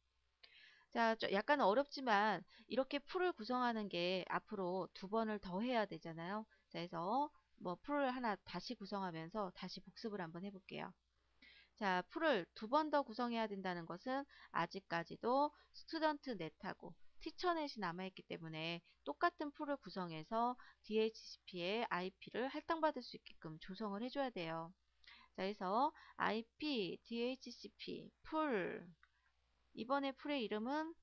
자, 약간 어렵지만 이렇게 풀을 구성하는 게 앞으로 2번을 더 해야 되잖아요. 자, 그래서 뭐 풀을 하나 다시 구성하면서 다시 복습을 한번 해볼게요. 자, 풀을 두 번 더 구성해야 된다는 것은 아직까지도 스튜던트 넷하고 티처넷이 남아있기 때문에 똑같은 풀을 구성해서 DHCP의 IP를 할당받을 수 있게끔 조성을 해줘야 돼요. 자, 그래서 IP, DHCP, 풀. 이번에 풀의 이름은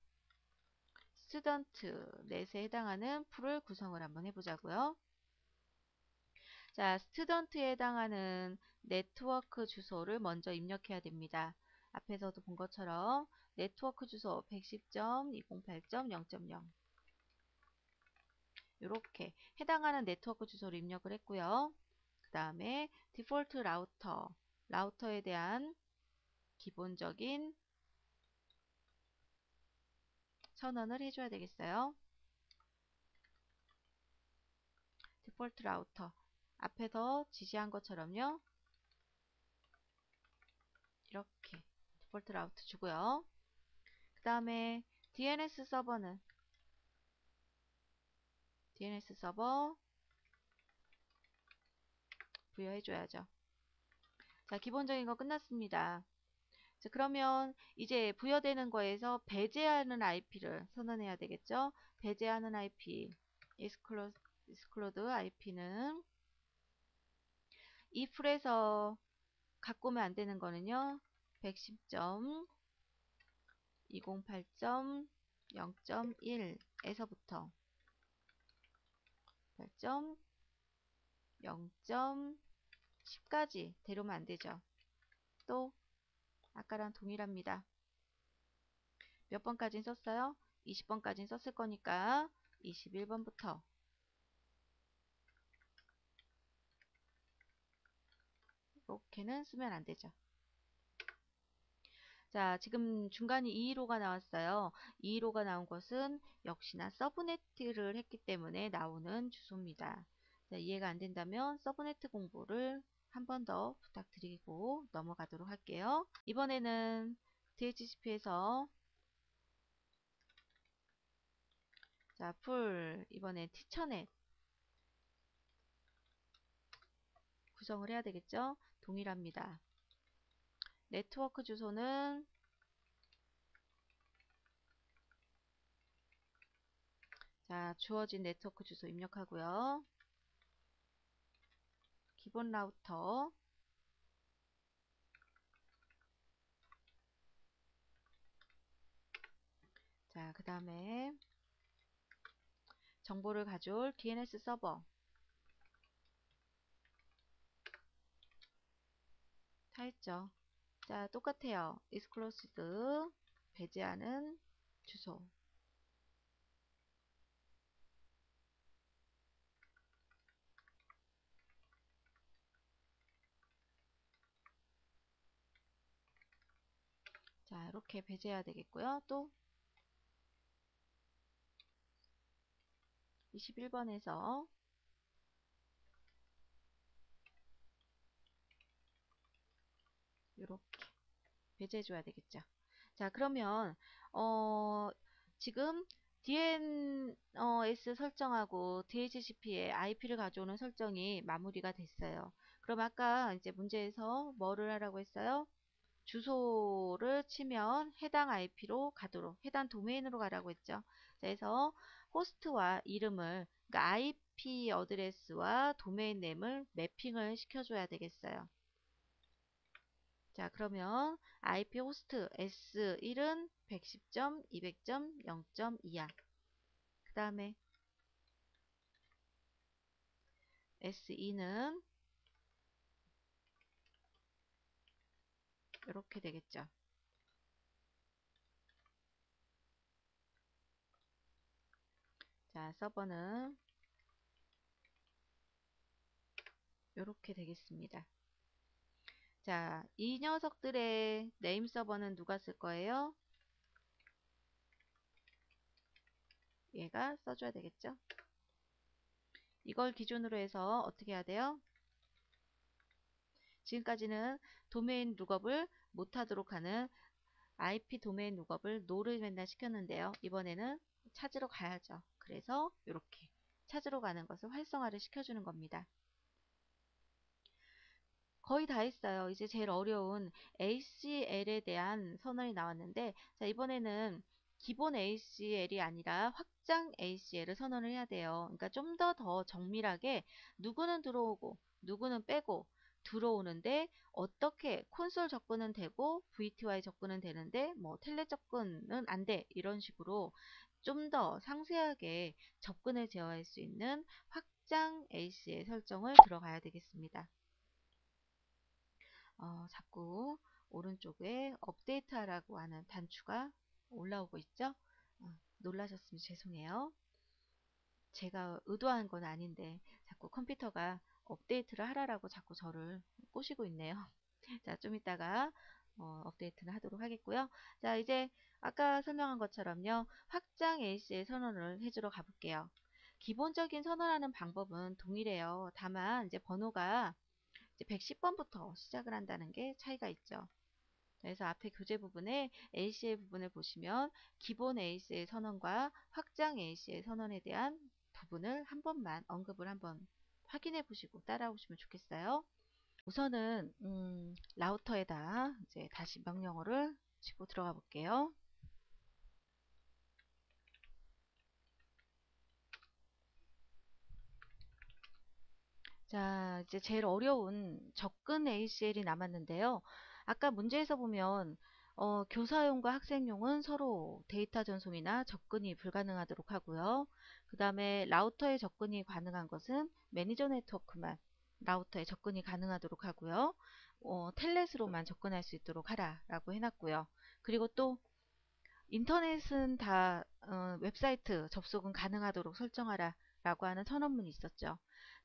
스튜던트 넷에 해당하는 풀을 구성을 한번 해보자고요. 자, 스튜던트에 해당하는 네트워크 주소를 먼저 입력해야 됩니다. 앞에서도 본 것처럼 네트워크 주소 110.208.0.0 이렇게 해당하는 네트워크 주소를 입력을 했고요. 그 다음에 디폴트 라우터에 대한 기본적인 선언을 해줘야 되겠어요. 디폴트 라우터 앞에서 지시한 것처럼요. 이렇게 디폴트 라우터 주고요. 그 다음에 DNS 서버 부여해줘야죠. 자, 기본적인 거 끝났습니다. 자, 그러면 이제 부여되는 거에서 배제하는 IP를 선언해야 되겠죠. 배제하는 IP, exclude IP는 이 풀에서 갖고 오면 안 되는 거는요. 110.208.0.1에서부터 8.0.10까지 데려오면 안 되죠. 또 아까랑 동일합니다. 몇 번까지 썼어요? 20번까지 썼을 거니까 21번부터 이렇게는 쓰면 안 되죠. 자, 지금 중간에 215가 나왔어요. 215가 나온 것은 역시나 서브네트를 했기 때문에 나오는 주소입니다. 자, 이해가 안 된다면 서브네트 공부를 한 번 더 부탁드리고 넘어가도록 할게요. 이번에는 DHCP에서 자, 풀 이번에 티처넷 구성을 해야 되겠죠? 동일합니다. 네트워크 주소는 자, 주어진 네트워크 주소 입력하고요. 기본 라우터 자, 그 다음에 정보를 가져올 DNS 서버 다 했죠. 자, 똑같아요. exclude 배제하는 주소 자, 이렇게 배제해야 되겠고요. 또 21번에서 이렇게 배제해 줘야 되겠죠. 자, 그러면 지금 DNS 설정하고 DHCP의 IP를 가져오는 설정이 마무리가 됐어요. 그럼 아까 이제 문제에서 뭐를 하라고 했어요? 주소를 치면 해당 IP로 가도록 해당 도메인으로 가라고 했죠. 그래서 호스트와 이름을 그러니까 IP 어드레스와 도메인 네임을 매핑을 시켜줘야 되겠어요. 자, 그러면 IP 호스트 S1은 110.200.0.2야. 그 다음에 S2는 이렇게 되겠죠. 자, 서버는 이렇게 되겠습니다. 자, 이 녀석들의 네임 서버는 누가 쓸 거예요? 얘가 써줘야 되겠죠. 이걸 기준으로 해서 어떻게 해야 돼요? 지금까지는 도메인 룩업을 못하도록 하는 IP 도메인 룩업을 노를 맨날 시켰는데요. 이번에는 찾으러 가야죠. 그래서 이렇게 찾으러 가는 것을 활성화를 시켜주는 겁니다. 거의 다 했어요. 이제 제일 어려운 ACL에 대한 선언이 나왔는데, 자, 이번에는 기본 ACL이 아니라 확장 ACL을 선언을 해야 돼요. 그러니까 좀 더 정밀하게 누구는 들어오고 누구는 빼고 들어오는데, 어떻게 콘솔 접근은 되고 VTY 접근은 되는데 뭐 텔레 접근은 안 돼, 이런 식으로 좀 더 상세하게 접근을 제어할 수 있는 확장 ACL 설정을 들어가야 되겠습니다. 자꾸 오른쪽에 업데이트하라고 하는 단추가 올라오고 있죠. 놀라셨으면 죄송해요. 제가 의도한 건 아닌데 자꾸 컴퓨터가 업데이트를 하라고 자꾸 저를 꼬시고 있네요. 자, 좀 이따가 업데이트는 하도록 하겠고요. 자, 이제 아까 설명한 것처럼요, 확장 ACL 선언을 해주러 가볼게요. 기본적인 선언하는 방법은 동일해요. 다만 이제 번호가 이제 110번부터 시작을 한다는 게 차이가 있죠. 그래서 앞에 교재 부분에 ACL 부분을 보시면 기본 ACL 선언과 확장 ACL 선언에 대한 부분을 한 번만 언급을 한번 확인해 보시고 따라오시면 좋겠어요. 우선은 라우터에다 이제 다시 명령어를 치고 들어가 볼게요. 자, 이제 제일 어려운 접근 ACL이 남았는데요. 아까 문제에서 보면 교사용과 학생용은 서로 데이터 전송이나 접근이 불가능하도록 하고요. 그 다음에 라우터에 접근이 가능한 것은 매니저 네트워크만 라우터에 접근이 가능하도록 하고요. 텔넷으로만 접근할 수 있도록 하라라고 해놨고요. 그리고 또 인터넷은 다 웹사이트 접속은 가능하도록 설정하라 라고 하는 선언문이 있었죠.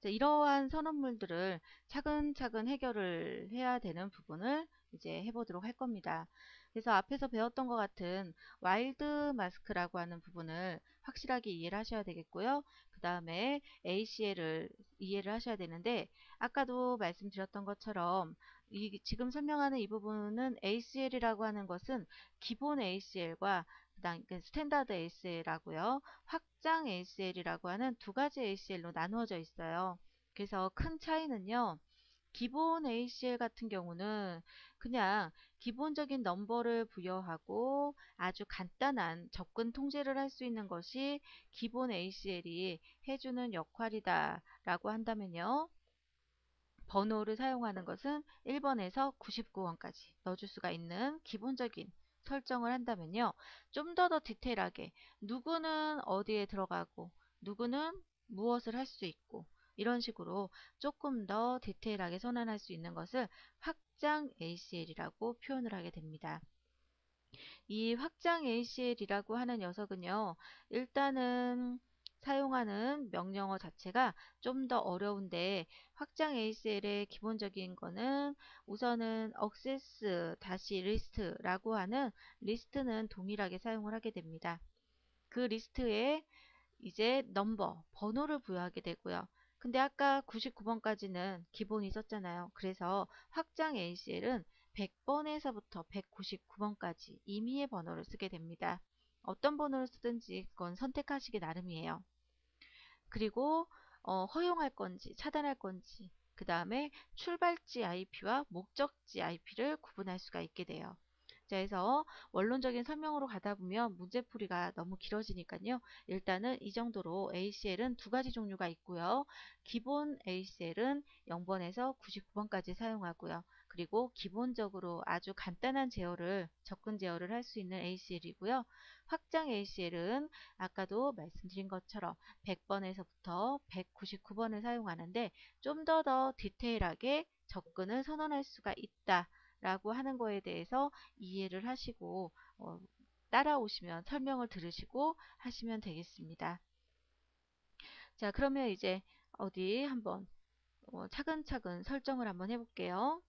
이러한 선언물들을 차근차근 해결을 해야 되는 부분을 이제 해보도록 할 겁니다. 그래서 앞에서 배웠던 것 같은 와일드 마스크라고 하는 부분을 확실하게 이해를 하셔야 되겠고요. 그 다음에 ACL을 이해를 하셔야 되는데, 아까도 말씀드렸던 것처럼 지금 설명하는 이 부분은 ACL이라고 하는 것은 기본 ACL과 그다음 스탠다드 ACL하고요, 확장 ACL이라고 하는 두 가지 ACL로 나누어져 있어요. 그래서 큰 차이는요, 기본 ACL 같은 경우는 그냥 기본적인 넘버를 부여하고 아주 간단한 접근 통제를 할 수 있는 것이 기본 ACL이 해주는 역할이다 라고 한다면요, 번호를 사용하는 것은 1번에서 99번까지 넣어줄 수가 있는 기본적인 설정을 한다면요, 좀 더 디테일하게 누구는 어디에 들어가고 누구는 무엇을 할 수 있고 이런 식으로 조금 더 디테일하게 선언할 수 있는 것을 확장 ACL이라고 표현을 하게 됩니다. 이 확장 ACL이라고 하는 녀석은요, 일단은 사용하는 명령어 자체가 좀 더 어려운데, 확장 ACL의 기본적인 거는 우선은 access 리스트라고 하는 리스트는 동일하게 사용을 하게 됩니다. 그 리스트에 이제 번호를 부여하게 되고요. 근데 아까 99번까지는 기본이 있었잖아요. 그래서 확장 ACL은 100번에서부터 199번까지 임의의 번호를 쓰게 됩니다. 어떤 번호를 쓰든지 그건 선택하시기 나름이에요. 그리고 허용할 건지 차단할 건지, 그 다음에 출발지 IP와 목적지 IP를 구분할 수가 있게 돼요. 자, 그래서 원론적인 설명으로 가다 보면 문제풀이가 너무 길어지니까요. 일단은 이 정도로 ACL은 두 가지 종류가 있고요. 기본 ACL은 0번에서 99번까지 사용하고요. 그리고 기본적으로 아주 간단한 접근 제어를 할 수 있는 ACL이고요. 확장 ACL은 아까도 말씀드린 것처럼 100번에서부터 199번을 사용하는데, 좀 더 디테일하게 접근을 선언할 수가 있다 라고 하는 거에 대해서 이해를 하시고 따라오시면, 설명을 들으시고 하시면 되겠습니다. 자, 그러면 이제 어디 한번 차근차근 설정을 한번 해볼게요.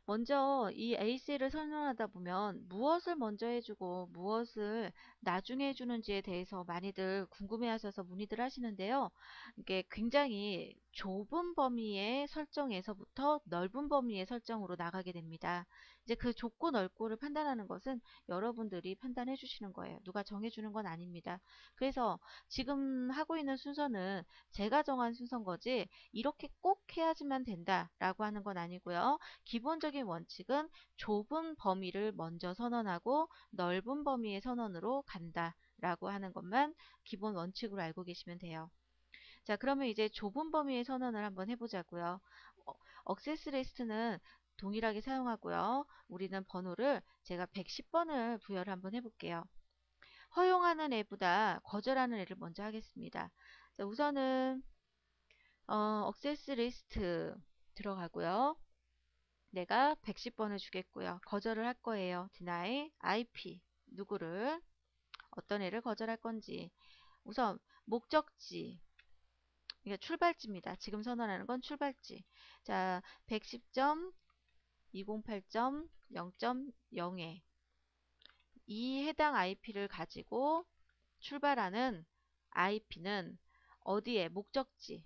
먼저 이 AC를 설명하다 보면 무엇을 먼저 해주고 무엇을 나중에 해주는지에 대해서 많이들 궁금해 하셔서 문의들 하시는데요. 이게 굉장히 좁은 범위의 설정에서부터 넓은 범위의 설정으로 나가게 됩니다. 이제 그 좁고 넓고를 판단하는 것은 여러분들이 판단해 주시는 거예요. 누가 정해 주는 건 아닙니다. 그래서 지금 하고 있는 순서는 제가 정한 순서인 거지 이렇게 꼭 해야지만 된다라고 하는 건 아니고요. 기본적인 원칙은 좁은 범위를 먼저 선언하고 넓은 범위의 선언으로 간다라고 하는 것만 기본 원칙으로 알고 계시면 돼요. 자, 그러면 이제 좁은 범위의 선언을 한번 해보자고요. 억세스 리스트는 동일하게 사용하고요. 우리는 번호를 제가 110번을 부여를 한번 해볼게요. 허용하는 애보다 거절하는 애를 먼저 하겠습니다. 자, 우선은 억세스 리스트 들어가고요. 내가 110번을 주겠고요. 거절을 할 거예요. deny IP 누구를 어떤 애를 거절할 건지 우선 목적지 이게 출발지입니다. 지금 선언하는 건 출발지. 자, 110점, 208점, 0.0에 이 해당 IP를 가지고 출발하는 IP는 어디에 목적지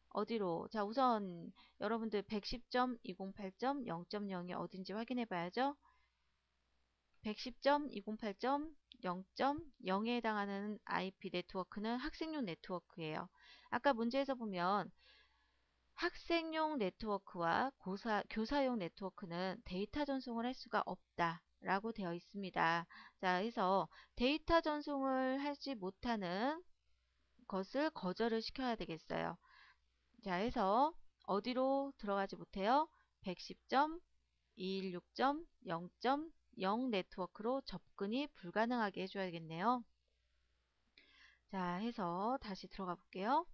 어디로 자 우선 여러분들 110점, 208점, 0.0이 어딘지 확인해 봐야죠. 110점, 208점, 0.0에 해당하는 IP 네트워크는 학생용 네트워크예요. 아까 문제에서 보면 학생용 네트워크와 교사용 네트워크는 데이터 전송을 할 수가 없다 라고 되어 있습니다. 자, 그래서 데이터 전송을 하지 못하는 것을 거절을 시켜야 되겠어요. 자, 해서 어디로 들어가지 못해요? 110점, 216점, 0.0 네트워크로 접근이 불가능하게 해줘야겠네요. 자, 해서 다시 들어가 볼게요.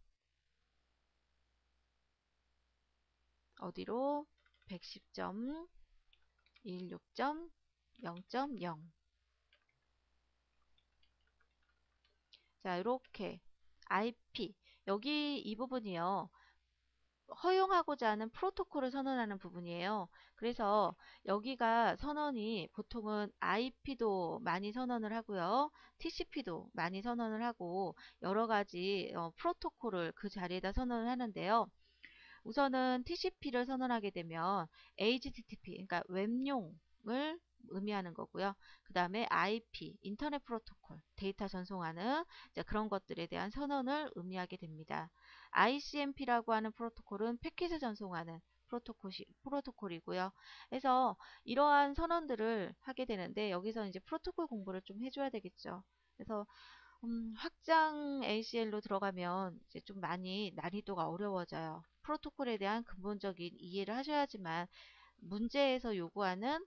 어디로? 110점, 216점, 0.0. 자, 이렇게 IP 여기 이 부분이요. 허용하고자 하는 프로토콜을 선언하는 부분이에요. 그래서 여기가 선언이 보통은 IP도 많이 선언을 하고요. TCP도 많이 선언을 하고 여러 가지 프로토콜을 그 자리에다 선언을 하는데요. 우선은 TCP를 선언하게 되면 HTTP, 그러니까 웹용을 의미하는 거고요. 그 다음에 IP, 인터넷 프로토콜, 데이터 전송하는 그런 것들에 대한 선언을 의미하게 됩니다. ICMP라고 하는 프로토콜은 패킷을 전송하는 프로토콜이고요. 그래서 이러한 선언들을 하게 되는데 여기서 이제 프로토콜 공부를 좀 해줘야 되겠죠. 그래서 확장 ACL로 들어가면 이제 좀 많이 난이도가 어려워져요. 프로토콜에 대한 근본적인 이해를 하셔야지만 문제에서 요구하는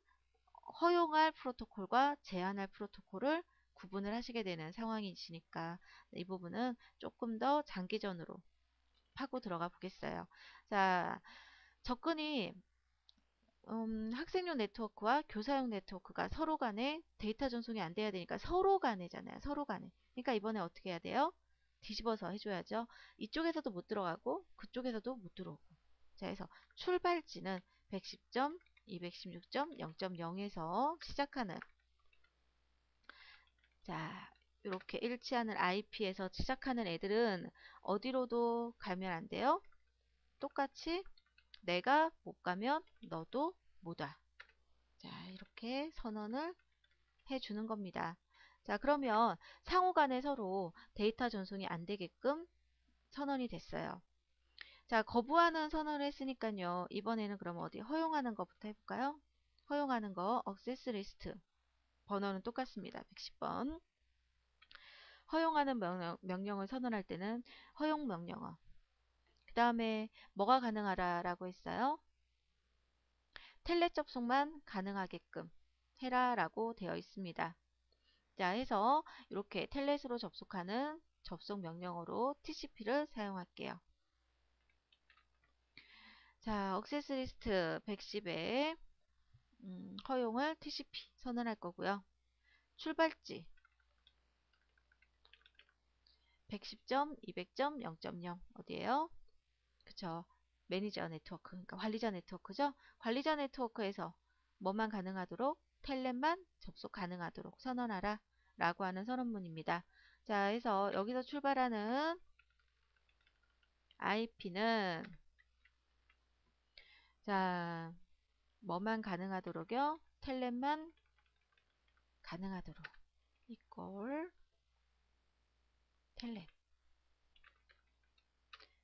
허용할 프로토콜과 제한할 프로토콜을 구분을 하시게 되는 상황이시니까 이 부분은 조금 더 장기전으로 파고 들어가 보겠어요. 자, 접근이 학생용 네트워크와 교사용 네트워크가 서로 간에 데이터 전송이 안 돼야 되니까 서로 간에잖아요. 서로 간에. 그러니까 이번에 어떻게 해야 돼요? 뒤집어서 해줘야죠. 이쪽에서도 못 들어가고 그쪽에서도 못 들어오고. 자, 그래서 출발지는 110점, 216점, 0.0에서 시작하는 자, 이렇게 일치하는 IP에서 시작하는 애들은 어디로도 가면 안 돼요. 똑같이 내가 못 가면 너도 못 와. 자, 이렇게 선언을 해주는 겁니다. 자, 그러면 상호 간에 서로 데이터 전송이 안 되게끔 선언이 됐어요. 자, 거부하는 선언을 했으니까요. 이번에는 그럼 어디 허용하는 것부터 해볼까요? 허용하는 거, 액세스 리스트. 번호는 똑같습니다. 110번. 허용하는 명령을 선언할 때는 허용 명령어. 그 다음에 뭐가 가능하라라고 했어요? 텔넷 접속만 가능하게끔 해라라고 되어 있습니다. 자, 해서 이렇게 텔넷으로 접속하는 접속 명령어로 TCP를 사용할게요. 자, 액세스 리스트 110에 허용을 TCP 선언할 거고요. 출발지 110점, 200점, 0.0 어디에요? 그쵸. 매니저 네트워크, 그러니까 관리자 네트워크죠. 관리자 네트워크에서 뭐만 가능하도록 텔넷만 접속 가능하도록 선언하라 라고 하는 선언문입니다. 자, 해서 여기서 출발하는 IP는 자 뭐만 가능하도록요? 텔넷만 가능하도록 이꼴 텔넷.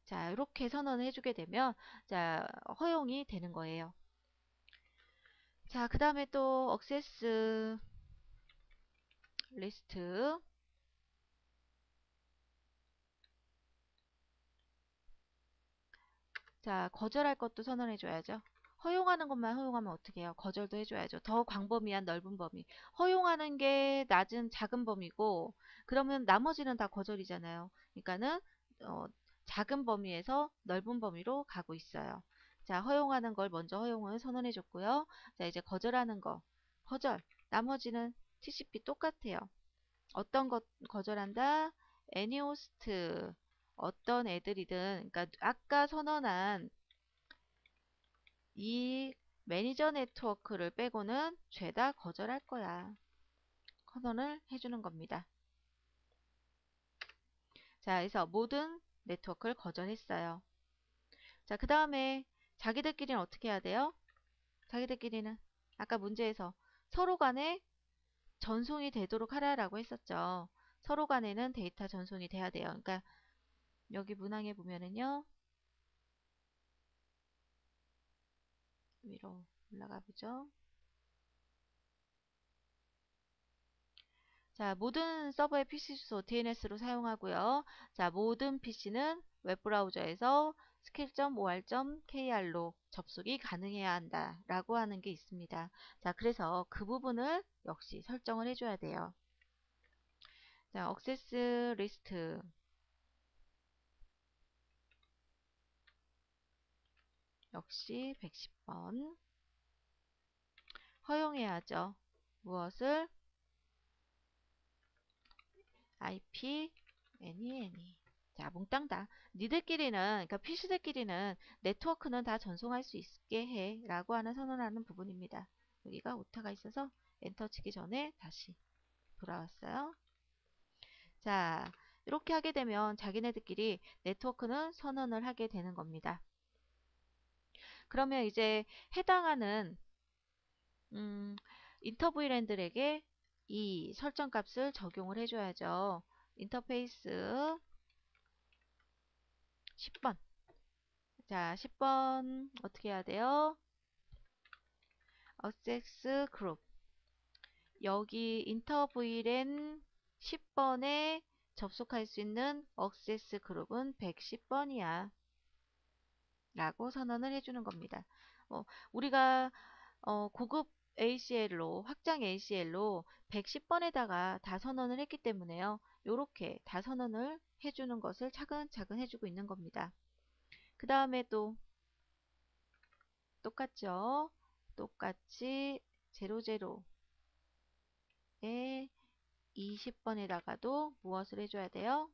자 이렇게 선언을 해주게 되면 자 허용이 되는 거예요. 자 그 다음에 또 액세스 리스트. 자 거절할 것도 선언해 줘야죠. 허용하는 것만 허용하면 어떻게 해요? 거절도 해줘야죠. 더 광범위한 넓은 범위. 허용하는 게 낮은 작은 범위고 그러면 나머지는 다 거절이잖아요. 그러니까는 작은 범위에서 넓은 범위로 가고 있어요. 자 허용하는 걸 먼저 허용을 선언해 줬고요. 자 이제 거절하는 거 거절. 나머지는 TCP 똑같아요. 어떤 것 거절한다? 애니호스트 어떤 애들이든 그러니까 아까 선언한 이 매니저 네트워크를 빼고는 죄다 거절할 거야. 선언을 해주는 겁니다. 자, 그래서 모든 네트워크를 거절했어요. 자, 그 다음에 자기들끼리는 어떻게 해야 돼요? 자기들끼리는 아까 문제에서 서로 간에 전송이 되도록 하라라고 했었죠. 서로 간에는 데이터 전송이 돼야 돼요. 그러니까 여기 문항에 보면은요. 위로 올라가 보죠. 자, 모든 서버의 PC 주소 DNS로 사용하고요. 자, 모든 PC는 웹브라우저에서 skill.or.kr로 접속이 가능해야 한다 라고 하는 게 있습니다. 자, 그래서 그 부분을 역시 설정을 해줘야 돼요. 자, 액세스 리스트 역시 110번 허용해야죠. 무엇을? IP, any. 자, 몽땅 다. 니들끼리는, 그러니까 PC들끼리는 네트워크는 다 전송할 수 있게 해. 라고 하는 선언하는 부분입니다. 여기가 오타가 있어서 엔터 치기 전에 다시 돌아왔어요. 자, 이렇게 하게 되면 자기네들끼리 네트워크는 선언을 하게 되는 겁니다. 그러면 이제 해당하는, 인터브이랜들에게 이 설정 값을 적용을 해줘야죠. 인터페이스 10번. 자, 10번 어떻게 해야 돼요? 액세스 그룹. 여기 인터브이랜 10번에 접속할 수 있는 액세스 그룹은 110번이야. 라고 선언을 해주는 겁니다. 우리가 고급 ACL로 확장 ACL로 110번에다가 다 선언을 했기 때문에요. 요렇게 다 선언을 해주는 것을 차근차근 해주고 있는 겁니다. 그 다음에 또 똑같죠. 똑같이 00에 20번에다가도 무엇을 해줘야 돼요?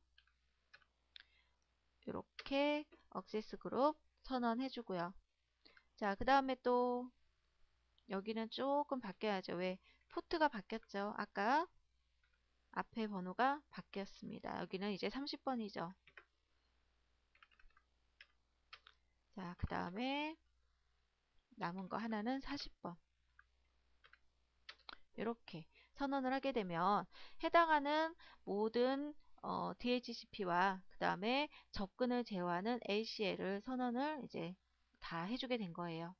이렇게 액세스 그룹 선언해주고요. 자, 그 다음에 또 여기는 조금 바뀌어야죠. 왜? 포트가 바뀌었죠. 아까 앞에 번호가 바뀌었습니다. 여기는 이제 30번이죠. 자, 그 다음에 남은 거 하나는 40번. 이렇게 선언을 하게 되면 해당하는 모든 DHCP와 그 다음에 접근을 제어하는 ACL을 선언을 이제 다 해주게 된 거예요.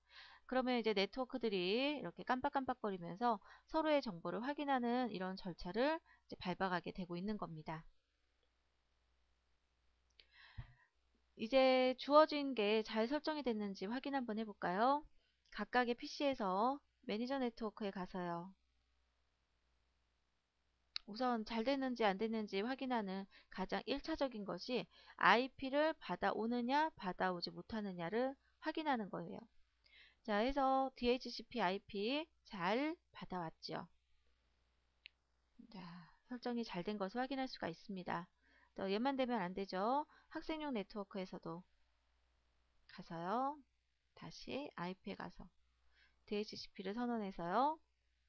그러면 이제 네트워크들이 이렇게 깜빡깜빡거리면서 서로의 정보를 확인하는 이런 절차를 이제 밟아가게 되고 있는 겁니다. 이제 주어진 게 잘 설정이 됐는지 확인 한번 해볼까요? 각각의 PC에서 매니저 네트워크에 가서요. 우선 잘 됐는지 안 됐는지 확인하는 가장 1차적인 것이 IP를 받아오느냐 받아오지 못하느냐를 확인하는 거예요. 자, 해서 DHCP IP 잘 받아왔죠. 자, 설정이 잘 된 것을 확인할 수가 있습니다. 또 얘만 되면 안 되죠. 학생용 네트워크에서도 가서요. 다시 IP에 가서 DHCP를 선언해서요.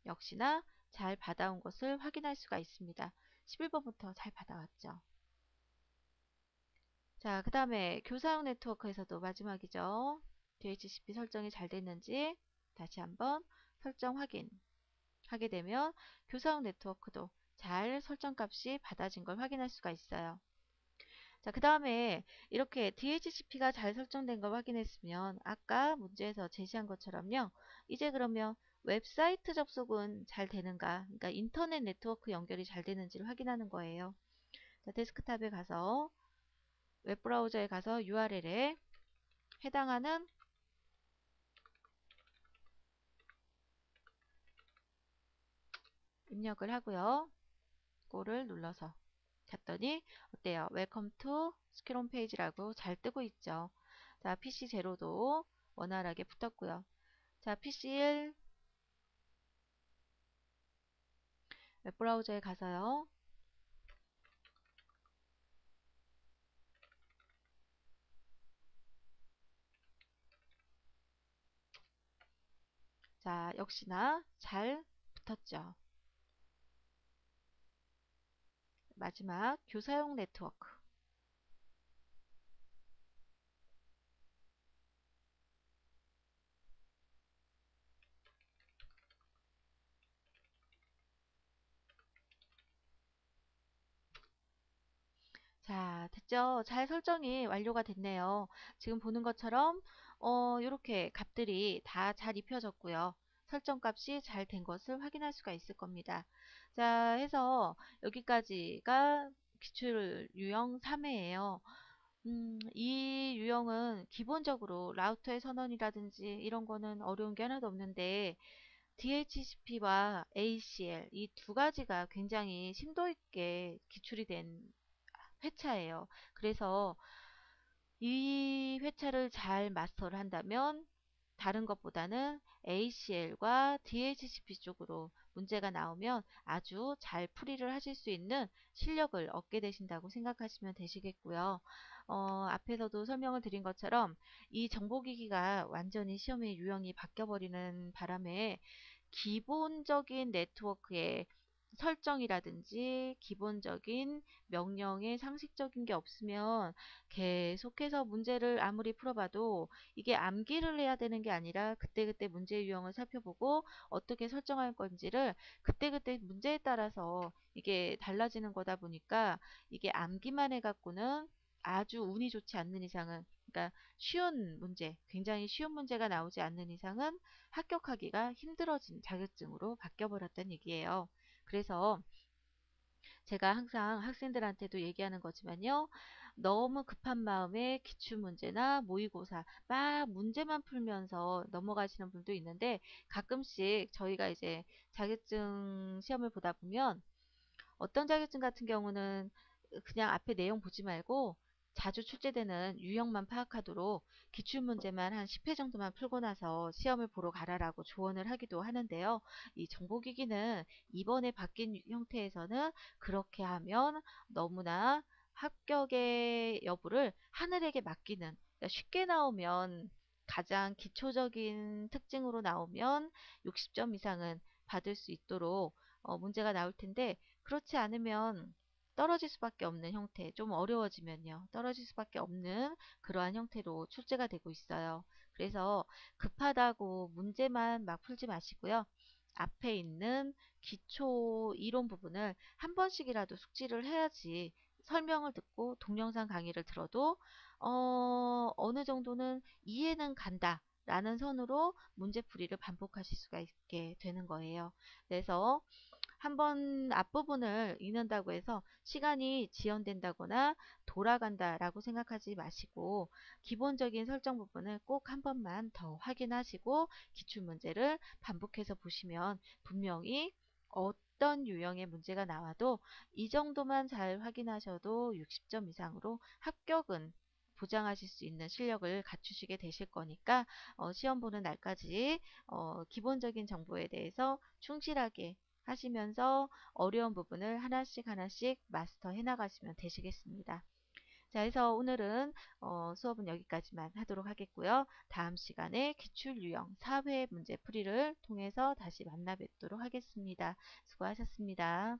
역시나 잘 받아온 것을 확인할 수가 있습니다. 11번부터 잘 받아왔죠. 자, 그 다음에 교사용 네트워크에서도 마지막이죠. DHCP 설정이 잘 됐는지 다시 한번 설정 확인하게 되면 교사용 네트워크도 잘 설정값이 받아진 걸 확인할 수가 있어요. 자, 그 다음에 이렇게 DHCP가 잘 설정된 걸 확인했으면 아까 문제에서 제시한 것처럼요. 이제 그러면 웹사이트 접속은 잘 되는가, 그러니까 인터넷 네트워크 연결이 잘 되는지를 확인하는 거예요. 자, 데스크탑에 가서 웹브라우저에 가서 URL에 해당하는 입력을 하고요. 그거를 눌러서 잤더니 어때요? 웰컴 투 스킬 홈페이지라고 잘 뜨고 있죠. 자, PC 제로도 원활하게 붙었고요. 자, PC1 웹브라우저에 가서요. 자, 역시나 잘 붙었죠. 마지막 교사용 네트워크. 자, 됐죠? 잘 설정이 완료가 됐네요. 지금 보는 것처럼 이렇게 값들이 다 잘 입혀졌고요. 설정 값이 잘 된 것을 확인할 수가 있을 겁니다. 자, 해서 여기까지가 기출 유형 3회예요. 이 유형은 기본적으로 라우터의 선언이라든지 이런 거는 어려운 게 하나도 없는데 DHCP와 ACL 이 두 가지가 굉장히 심도 있게 기출이 된 회차예요. 그래서 이 회차를 잘 마스터를 한다면 다른 것보다는 ACL과 DHCP 쪽으로 문제가 나오면 아주 잘 풀이를 하실 수 있는 실력을 얻게 되신다고 생각하시면 되시겠고요. 앞에서도 설명을 드린 것처럼 이 정보기기가 완전히 시험의 유형이 바뀌어버리는 바람에 기본적인 네트워크의 설정이라든지 기본적인 명령의 상식적인 게 없으면 계속해서 문제를 아무리 풀어봐도 이게 암기를 해야 되는 게 아니라 그때그때 문제 유형을 살펴보고 어떻게 설정할 건지를 그때그때 문제에 따라서 이게 달라지는 거다 보니까 이게 암기만 해갖고는 아주 운이 좋지 않는 이상은, 그러니까 쉬운 문제, 굉장히 쉬운 문제가 나오지 않는 이상은 합격하기가 힘들어진 자격증으로 바뀌어버렸다는 얘기예요. 그래서 제가 항상 학생들한테도 얘기하는 거지만요. 너무 급한 마음에 기출문제나 모의고사 막 문제만 풀면서 넘어가시는 분도 있는데 가끔씩 저희가 이제 자격증 시험을 보다 보면 어떤 자격증 같은 경우는 그냥 앞에 내용 보지 말고 자주 출제되는 유형만 파악하도록 기출문제만 한 10회 정도만 풀고 나서 시험을 보러 가라라고 조언을 하기도 하는데요. 이 정보기기는 이번에 바뀐 형태에서는 그렇게 하면 너무나 합격의 여부를 하늘에게 맡기는, 그러니까 쉽게 나오면 가장 기초적인 특징으로 나오면 60점 이상은 받을 수 있도록 문제가 나올 텐데 그렇지 않으면 떨어질 수밖에 없는 형태, 좀 어려워지면요. 떨어질 수밖에 없는 그러한 형태로 출제가 되고 있어요. 그래서 급하다고 문제만 막 풀지 마시고요. 앞에 있는 기초 이론 부분을 한 번씩이라도 숙지를 해야지 설명을 듣고 동영상 강의를 들어도 어느 정도는 이해는 간다 라는 선으로 문제풀이를 반복하실 수가 있게 되는 거예요. 그래서 한번 앞부분을 읽는다고 해서 시간이 지연된다거나 돌아간다라고 생각하지 마시고 기본적인 설정 부분을 꼭 한 번만 더 확인하시고 기출문제를 반복해서 보시면 분명히 어떤 유형의 문제가 나와도 이 정도만 잘 확인하셔도 60점 이상으로 합격은 보장하실 수 있는 실력을 갖추시게 되실 거니까 시험 보는 날까지 기본적인 정보에 대해서 충실하게 하시면서 어려운 부분을 하나씩 하나씩 마스터해 나가시면 되시겠습니다. 자, 해서 오늘은 수업은 여기까지만 하도록 하겠고요. 다음 시간에 기출유형 4회 문제 풀이를 통해서 다시 만나 뵙도록 하겠습니다. 수고하셨습니다.